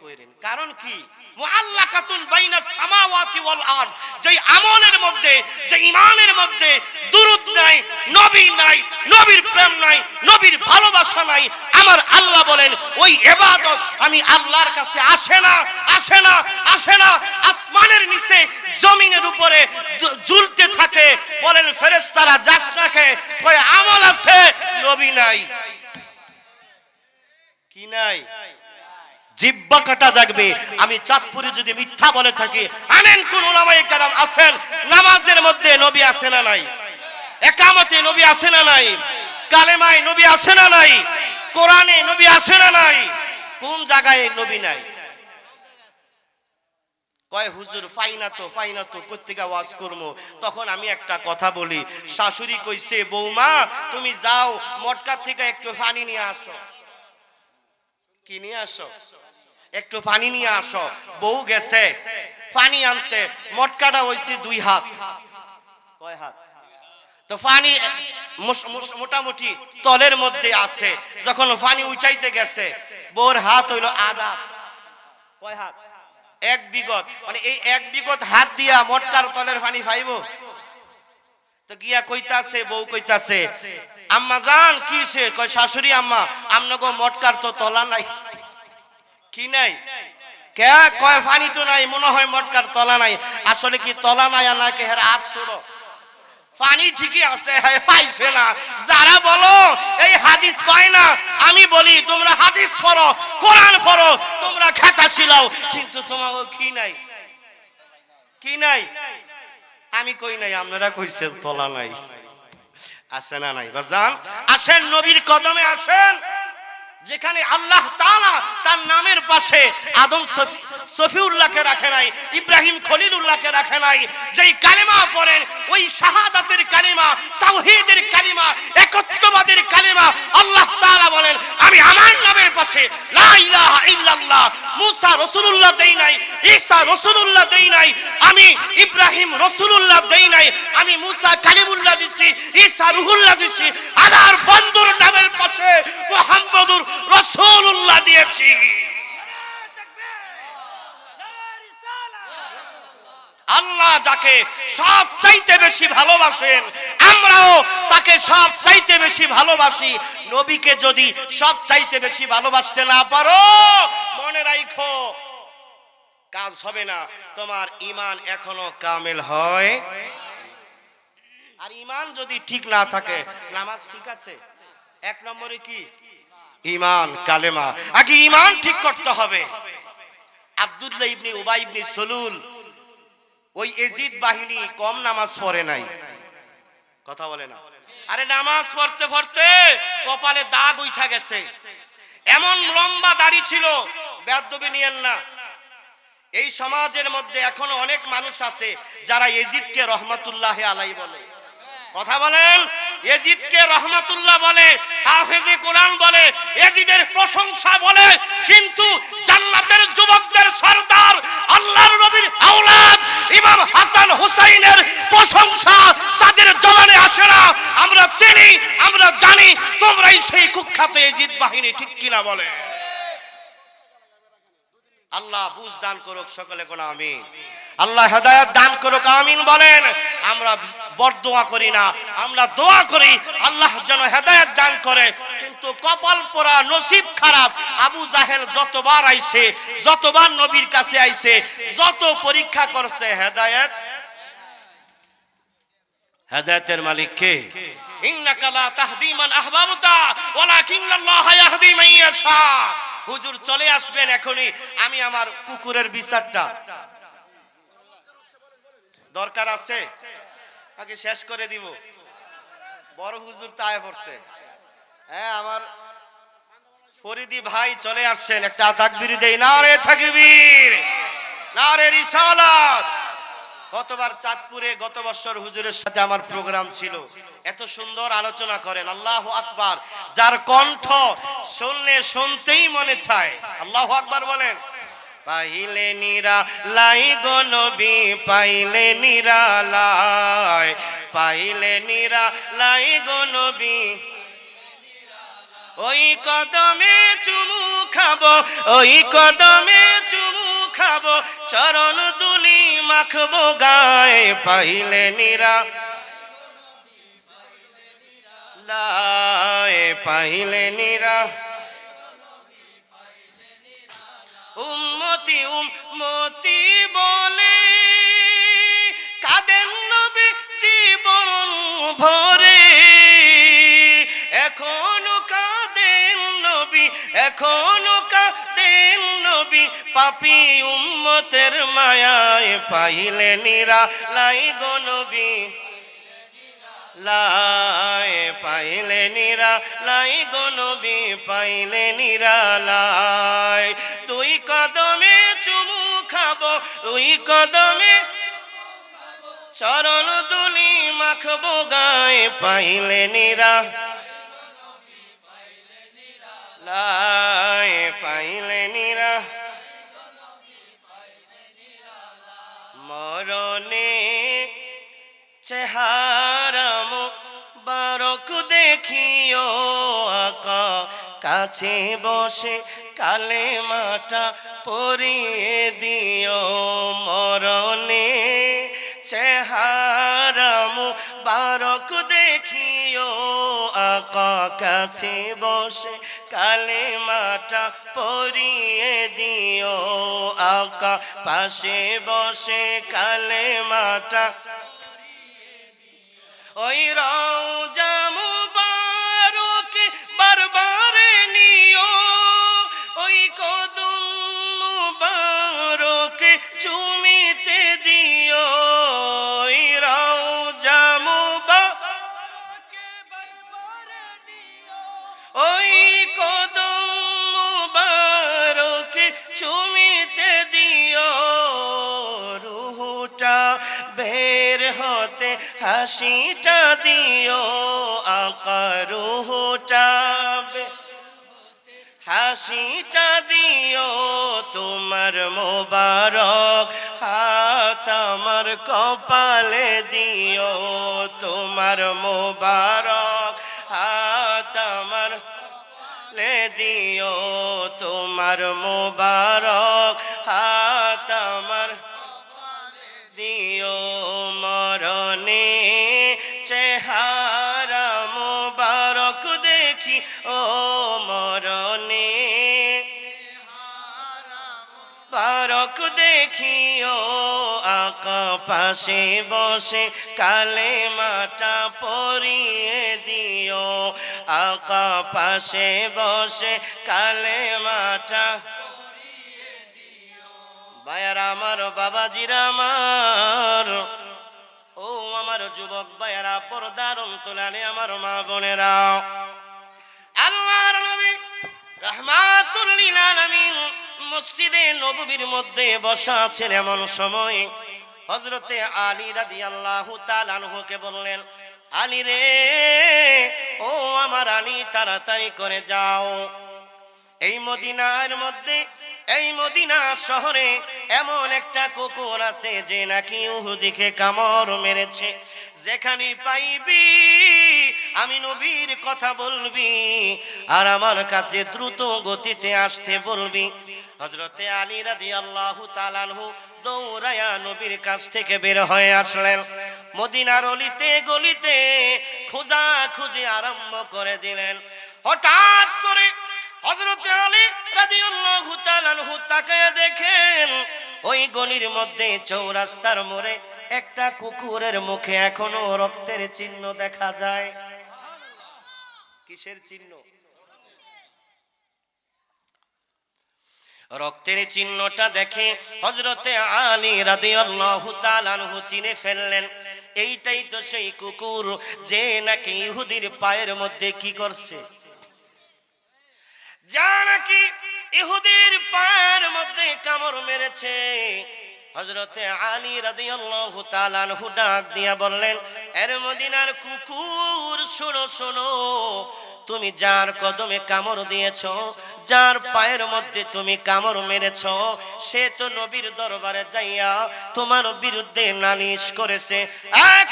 Speaker 1: করেন। কারণ কি? মুআল্লাকাতুন বাইনাস সামাওয়াতি ওয়াল আরদ। যেই আমলের মধ্যে, যে ঈমানের মধ্যে দুরূদ নাই, নবী নাই, নবীর প্রেম নাই, নবীর ভালোবাসা নাই, আমার আল্লাহ বলেন ওই ইবাদত আমি আল্লাহর কাছে আসে না, আসে না, আসে না। আসমানের নিচে জমিনের উপরে ঝুলতে থাকে। বলেন ফেরেশতারা, যাস না কে? কয় আমল আছে, নবী নাই। কি নাই? জিহ্বা কাটা যাবে। আমি চাঁদপুরে যদি মিথ্যা বলে থাকি, আনেন কোন উলামায়ে কেরাম আছেন, নামাজের মধ্যে নবী আছে না নাই? একামতে নবী আছে না নাই? কালেমায় নবী আছে না নাই? কোরআনে নবী আছে না নাই? কোন জায়গায় নবী নাই? কয় হুজুর ফাইনা তো, ফাইনা তো কোত্থেকে ওয়াজ করবো? তখন আমি একটা কথা বলি, শাশুড়ি কইছে, বৌমা তুমি যাও মটকা থেকে একটু পানি নিয়ে আসো। কি নিয়ে আসো? একটু পানি নিয়ে আসো। বউ গেছে পানি আনতে, মটকাটা হইছে 2 হাত। কয় হাত? তো পানি মোটামুটি তলের মধ্যে আছে। যখন পানি উঠাইতে গেছে, বউর হাত হইল আধা। কয় হাত? 1 বিগত। মানে এই 1 বিগত হাত দিয়া মটকার তলের পানি পাইবো? তো গিয়া কইতাছে, বউ কইতাছে, আম্মা জান কিসে? কয় শাশুড়ি আম্মা, আমনগো মটকার তো তলা নাই। কি নাই? কে? কয় পানি তো নাই, মনে হয় মটকার তলা নাই। আসলে কি তলা নাই নাকি হের হাত ছোট? পানি ঠিকই আছে, পাইছে না। যারা বলো এই হাদিস পায় না, আমি বলি তোমরা হাদিস পড়ো, কোরআন পড়ো, তোমরা খাতা ছিলাও, কিন্তু তোমাকে কি নাই? কি নাই? আমি কই নাই, আপনারা কইছেন তলা নাই। আসেন না নাই বাজান? আসেন নবীর কদমে আসেন, যেখানে আল্লাহ তাআলা তার নামের পাশে আদম সফিউল্লাহকে রাখে নাই, ইব্রাহিম খলিলুল্লাহকে রাখে নাই। যেই কালিমা পড়েন ওই শাহাদাতের কালিমা, তাওহীদের কালিমা, একত্ববাদের কালিমা, আল্লাহ তাআলা বলেন আমি আমার নামের পাশে লা ইলাহা ইল্লাল্লাহ। মুসা রাসূলুল্লাহ দেই নাই, ঈসা রাসূলুল্লাহ দেই নাই, আমি ইব্রাহিম রাসূলুল্লাহ দেই নাই, আমি মুসা কালিমুল্লাহ দিছি, ঈসা রূহুল্লাহ দিছি, আমার বন্ধুর নামের পাশে মুহাম্মদুর রাসূলুল্লাহ দিয়েছি। আল্লাহ যাকে সব চাইতে বেশি ভালোবাসেন, আমরাও তাকে সব চাইতে বেশি ভালোবাসি। নবীকে যদি সব চাইতে বেশি ভালোবাসতে না পারো, মনে রাখো কাজ হবে না, তোমার ঈমান এখনো কামেল হয়। আর ঈমান যদি ঠিক না থাকে, নামাজ ঠিক আছে, এক নম্বরে কি ঈমান, কালেমা। আগে ঈমান ঠিক করতে হবে। আব্দুল্লাহ ইবনে উবাই ইবনে সলুল, ওই এজিদ বাহিনী কম নামাজ পড়ে নাই, কথা বলে না। আরে নামাজ পড়তে পড়তে কপালে দাগ উঠা গেছে, এমন লম্বা দাড়ি ছিল, বেয়াদবি নিয়েন না। এই সমাজের মধ্যে এখনো অনেক মানুষ আছে যারা এজিদকে রহমাতুল্লাহ আলাই বলে, কথা বলেন, এজিদকে রহমাতুল্লাহ বলে, হাফেজে কোরআন বলে, এজিদের প্রশংসা বলে, কিন্তু জান্নাতের যুবকদের সরদার আল্লাহর নবীর আওলাদ ইমাম হাসান হুসাইনের প্রশংসা তাদের জবানে আসে না। আমরা চিনি, আমরা জানি, তোমরাই সেই কুখ্যাত এজিদ বাহিনী, ঠিক কিনা বলে? আল্লাহ বুঝ দান করুক, সকলে কোন আমিন। আল্লাহ হেদায়েত দান করুক, আমিন বলেন। আমরা বরদোয়া করি না, আমরা দোয়া করি আল্লাহ যেন হেদায়েত দান করে। কিন্তু কপাল পোড়া, নসিব খারাপ, আবু জাহেল যতবার আইছে, যতবার নবীর কাছে আইছে, যত পরীক্ষা করছে, হেদায়েতের মালিক কে? ইন্নাকা লা তাহদি মান আহবাবতা ওয়ালাকিন্নাল্লাহা ইয়াহদি মান ইয়াশা। হুজুর চলে আসবেন এখনই, আমি আমার কুকুরের বিচারটা দরকার আছে, আগে শেষ করে দিব। বড় হুজুর তায়ে পড়ছে, হ্যাঁ আমার ফরিদি ভাই চলে আসছেন, একটা তাকবীর দেই, নারে তাকবীর, নারে রিসালাত। গতবার চাঁদপুরে গত বছর হুজুরের সাথে আমার প্রোগ্রাম ছিল, এত সুন্দর আলোচনা করেন, আল্লাহু আকবার। যার কণ্ঠ শুনলে শুনতেই মনে চায়, আল্লাহু আকবার বলেন। পাইলে নিরা লাই গো নবী, পাইলে নিরা লাই, পাইলে নিরা লাই গো নবী, ওই কদমে চুমু খাবো, ওই কদমে চুমু খাবো, চরণ দুলি মাখবো গায়ে, পাইলে নিরা লাই, পাইলে নিরা। উম্মতি উম্মতি বলে কাঁদেন নবী জীবন ভরে, এখনো কাঁদেন নবী, এখনো কাঁদেন নবী, পাপী উম্মতের মায়ায়, পাইলে নিরা লাই গো নবী লাই, পাইলে নিরা লাই গো নবী, পাইলে নিরা লাই। তুই কদমে চুমু খাবো, তুই কদমে চরণ দুলি মাখবো গায়ে, পাইলে নিরা লাই, পাইলে নিরা। মরণে চেহারা মুবারক দেখিও আকা, কাছে বসে কালেমাটা পড়িয়ে দিও। মরণে চেহারা মুবারক দেখিও আকা, কাছে বসে কালেমাটা পড়িয়ে দিও আকা, পাশে বসে কালেমাটা। ওই রওজা মুবারক বারবার নিও, ওই কদম মুবারক চুমিতে দিও। ওই রওজা মুবারক বের হতে হাসিটা দিও আকা রুহটা হাসিটা দিও তোমার মোবারক হাত আমার কপালে দিও তোমার মোবারক হাত আমার দিও তোমার মোবারক হাত আমার দিও মরণে চেহারা মোবারক দেখি ও মরণে বারক দেখিও আকা পাশে বসে কালেমাটা পড়িয়ে দিও আকা পাশে বসে কালেমাটা ভাইয়ারা আমার বাবাজিরা আমার ও আমার যুবক ভাইয়ারা পর্দার অন্তরালে আমার মা বোনেরা আল্লাহর নবী রাহমাতুল লিল আলামিন মসজিদে নববীর মধ্যে বসা আছেন এমন সময় হযরতে আলী রাদিয়াল্লাহু তাআলা আনহুকে বললেন আলী রে ও আমার আলী তাড়াতাড়ি করে যাও এই মদিনার মধ্যে এই মদিনা শহরে এমন একটা কুকুর আছে যে নাকি ইহুদিকে কামড় মেরেছে যেখানে পাইবি আমি নবীর কথা বলবি আর আমার কাছে দ্রুত গতিতে আসতে বলবি হযরতে আলী রাদিয়াল্লাহু তাআলা আনহু দৌড়ায়া নবীর কাছ থেকে বের হয়ে আসলেন মদিনার অলিতে গলিতে খোঁজাখুঁজি আরম্ভ করে দিলেন হঠাৎ করে হযরতে আলী রাদিয়াল্লাহু তাআলা আনহু তাকায়া দেখেন ওই গলির মধ্যে চৌরাস্তার মোড়ে একটা কুকুরের মুখে এখনো রক্তের চিহ্ন দেখা যায় কিসের চিহ্ন রক্তের চিহ্নটা দেখে হযরতে আলী রাদিয়াল্লাহু তাআলা আনহু চিনে ফেললেন এইটাই তো সেই কুকুর যে নাকি ইহুদির পায়ের মধ্যে কি করছে যা নাকি ইহুদির পায়ের মধ্যে কামড় মেরেছে হযরতে আলী রাদিয়াল্লাহু তাআলা আনহু ডাক দিয়া বললেন এর মদিনার কুকুর শোনো শোনো তুমি যার কদমে কামড় দিয়েছো যার পায়ের মধ্যে তুমি কামড় মেরেছো সে তো নবীর দরবারে যাইয়া তোমার বিরুদ্ধে নালিশ করেছে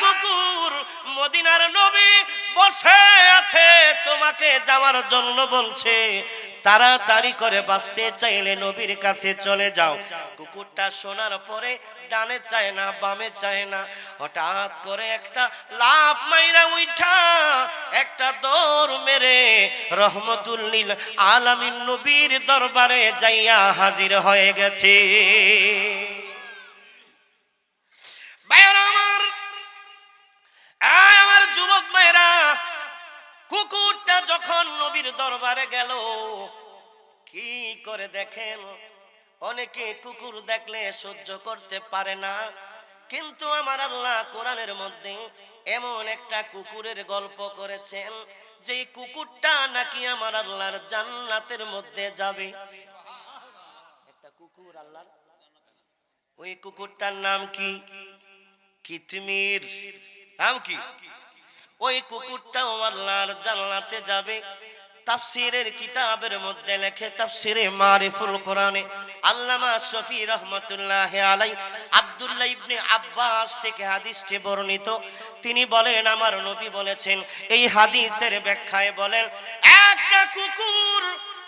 Speaker 1: কুকুর মদিনার নবী বসে আছে তোমাকে যাওয়ার জন্য বলছে তাড়াতাড়ি করে বাঁচতে চাইলে নবীর কাছে চলে যাও কুকুরটা শোনার পরে ডানে চায় না বামে চায় না হঠাৎ করে একটা লাফ মাইরা উঠা একটা দৌড় মেরে রহমতুল লিল আলামিন নবীর দরবারে যাইয়া হাজির হয়ে গেছে আমার যুবক ভাইরা কুকুরটা যখন নবীর দরবারে গেল কি করে দেখেন অনেকে কুকুর দেখলে সহ্য করতে পারে না কিন্তু আমার আল্লাহ কোরআনের মধ্যে এমন একটা কুকুরের গল্প করেছেন যে কুকুরটা নাকি আমার আল্লাহর জান্নাতের মধ্যে যাবে একটা কুকুর আল্লাহর ওই কুকুরটার নাম কি কিতমির নাম কি ওই কুকুরটা আল্লাহর জান্নাতে যাবে তাফসীরের কিতাবের মধ্যে লেখে তাফসীরে মারিফুল কোরআনে আল্লামা শফি রাহমাতুল্লাহি আলাইহি আব্দুল্লাহ ইবনে আব্বাস থেকে হাদিসটি বর্ণিত তিনি বলেন আমার নবী বলেছেন এই হাদিসের ব্যাখ্যায় বলেন একটা কুকুর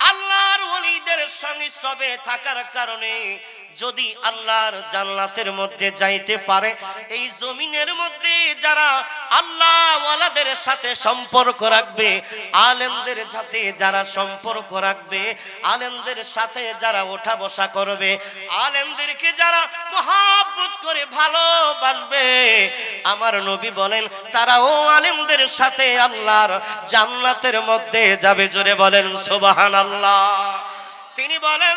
Speaker 1: আল্লাহর ওলিদের সংস্রবে থাকার কারণে যদি আল্লাহর জান্নাতের মধ্যে যাইতে পারে এই জমিনের মধ্যে যারা আল্লাহ ওয়ালাদের সাথে সম্পর্ক রাখবে আলেমদের সাথে যারা সম্পর্ক রাখবে আলেমদের সাথে যারা ওঠা বসা করবে আলেমদেরকে যারা মহব্বত করে ভালোবাসবে আমার নবী বলেন তারা ও আলেমদের সাথে আল্লাহর জান্নাতের মধ্যে যাবে জোরে বলেন সুবহানাল্লাহ তিনি বলেন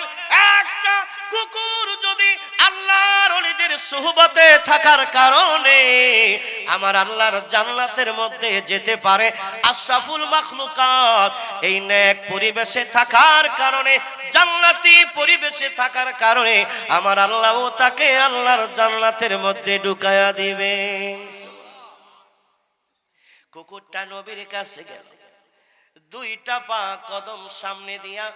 Speaker 1: একটা কুকুর যদি আল্লাহর ওলিদের সুহবতে থাকার কারণে আমার আল্লাহর জান্নাতের মধ্যে যেতে পারে। আশরাফুল মাখলুকাত এই নেক পরিবেশে থাকার কারণে, জান্নাতি পরিবেশে থাকার কারণে আমার আল্লাহও তাকে আল্লাহর জান্নাতের মধ্যে ঢুকায়া দিবে। কুকুরটা নবীর কাছে গেল, দুইটা পা কদম সামনে দিয়া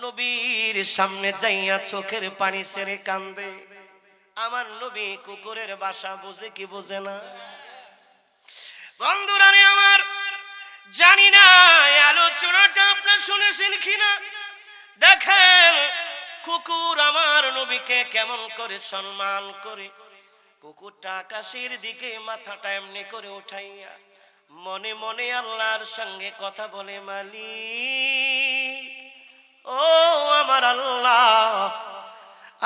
Speaker 1: নবীর সামনে যাইয়া চোখের পানি ছেড়ে কান্দে। আমার নবী কুকুরের ভাষা বুঝে কি বুঝে না? বন্ধুরা রে আমার, জানি না আলোচনাটা আপনারা শুনেছেন কিনা। দেখেন কুকুর আমার নবীকে কেমন করে সম্মান করে। কুকুরটা আকাশের দিকে মাথাটা এমনি করে উঠাইয়া মনে মনে আল্লাহর সঙ্গে কথা বলে, মালিক ও আমার আল্লাহ,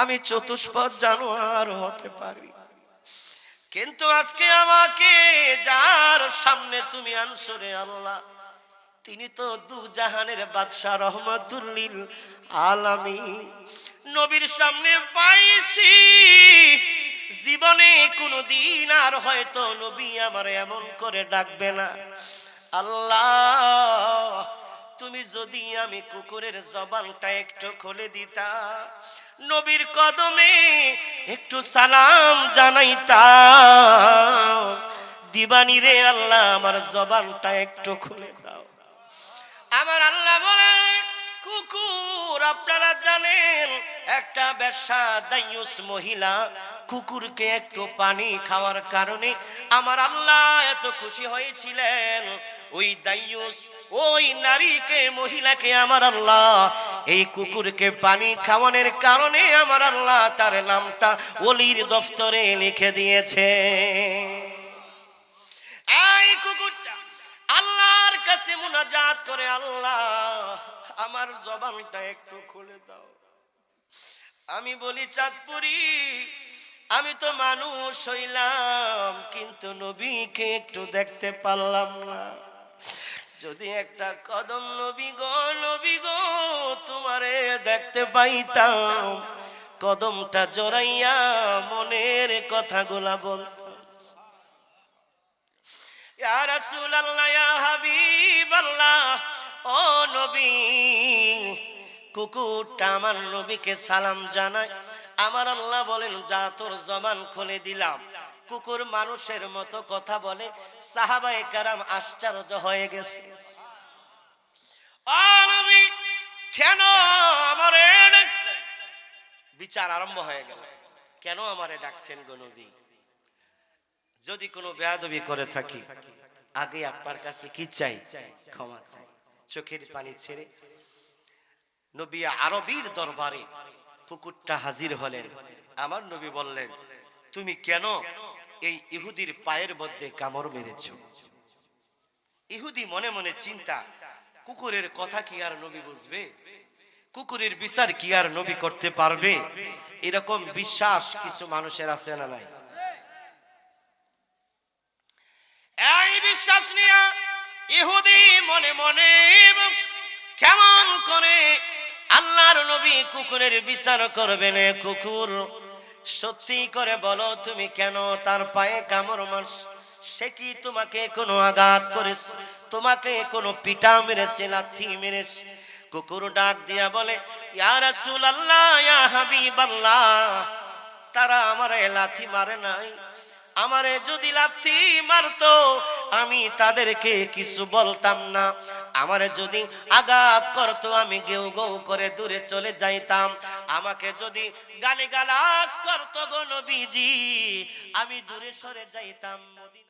Speaker 1: আমি চতুষ্পদ জানোয়ার হতে পারি, কিন্তু আজকে আমাকে যার সামনে তুমি আনছো রে আল্লাহ, তিনি তো দু জাহানের বাদশা, রহমাতুল লিল আলামিন। নবীর সামনে পাইছি, জীবনে কোনদিন আর হয়তো নবী আমার এমন করে ডাকবে না। আল্লাহ, তুমি যদি আমি কুকুরের জবানটা একটু খুলে দিতা, নবীর কদমে একটু সালাম জানাইতাম, দিবানি রে আল্লাহ, আমার জবানটা একটু খুলে দাও। আমার আল্লাহ বলে, কুকুর, আপনারা জানেন একটা বেশ্যা দাইয়ুস মহিলা কুকুরকে একটু পানি খাওয়ার কারণে আমার আল্লাহ এত খুশি হয়েছিলেন। ওই দাইয়ুস, ওই নারীকে, মহিলাকে আমার আল্লাহ এই কুকুরকে পানি খাওয়ানোর কারণে আমার আল্লাহ তার নামটা ওলির দফতরে লিখে দিয়েছে। এই কুকুরটা আল্লাহর কাছে মুনাজাত করে, আল্লাহ আমার জবানটা একটু খুলে দাও। আমি বলি, চাঁদপুরি, আমি তো মানুষ হইলাম কিন্তু নবীকে একটু দেখতে পারলাম না। যদি একটা কদম নবী গো তোমারে দেখতে পাইতাম, কদমটা জড়াইয়া মনের কথাগুলা বলতাম। ইয়া রাসূলুল্লাহ, ইয়া হাবিবাল্লাহ, ও নবী, কুকুরটা আমার নবীকে সালাম জানায়। আমার আল্লাহ বলেন, যা তোর জবান খুলে দিলাম। কুকুর মানুষের মতো কথা বলে। সাহাবায়ে কেরাম আশ্চর্য হয়ে গেছে, ও নবী কেন আমারে ডাকছেন? বিচার আরম্ভ হয়ে গেল, কেন আমারে ডাকছেন গো নবী? যদি কোনো বেয়াদবি করে থাকি, আগে আপনার কাছে কি চাই? ক্ষমা চাই। চোখের পানি ছেড়ে নবী আরবীর দরবারে কুকুরটা হাজির হলেন। আমার নবী বললেন, তুমি কেন এই ইহুদির পায়ের মধ্যে কামড় মেরেছো? ইহুদি মনে মনে চিন্তা, কুকুরের কথা কি আর নবী বুঝবে? কুকুরের বিচার কি আর নবী করতে পারবে? এরকম বিশ্বাস কিছু মানুষের আছে না নাই? এই বিশ্বাস নিয়ে ইহুদি মনে মনে কেমন করে আল্লাহর নবী কুকুরের বিচার করবেন? কুকুর, সত্যি করে বলো, তুমি কেন তার পায়ে কামড় মারছো? সে কি তোমাকে কোনো আঘাত করেছে? তোমাকে কোনো পিটা মেরেছে, লাথি মেরেছে? কুকুর ডাক দিয়া বলে, ইয়া রাসূলুল্লাহ, ইয়া হাবিবাল্লাহ, তারা আমারে লাথি মারে নাই। আমারে যদি লাথি মারতো আমি তাদেরকে কিছু বলতাম না। আমারে যদি আঘাত করতো আমি গেউ গেউ করে দূরে চলে যাইতাম। আমাকে যদি গালিগালাজ করতো গো নবীজি, আমি দূরে সরে যাইতাম।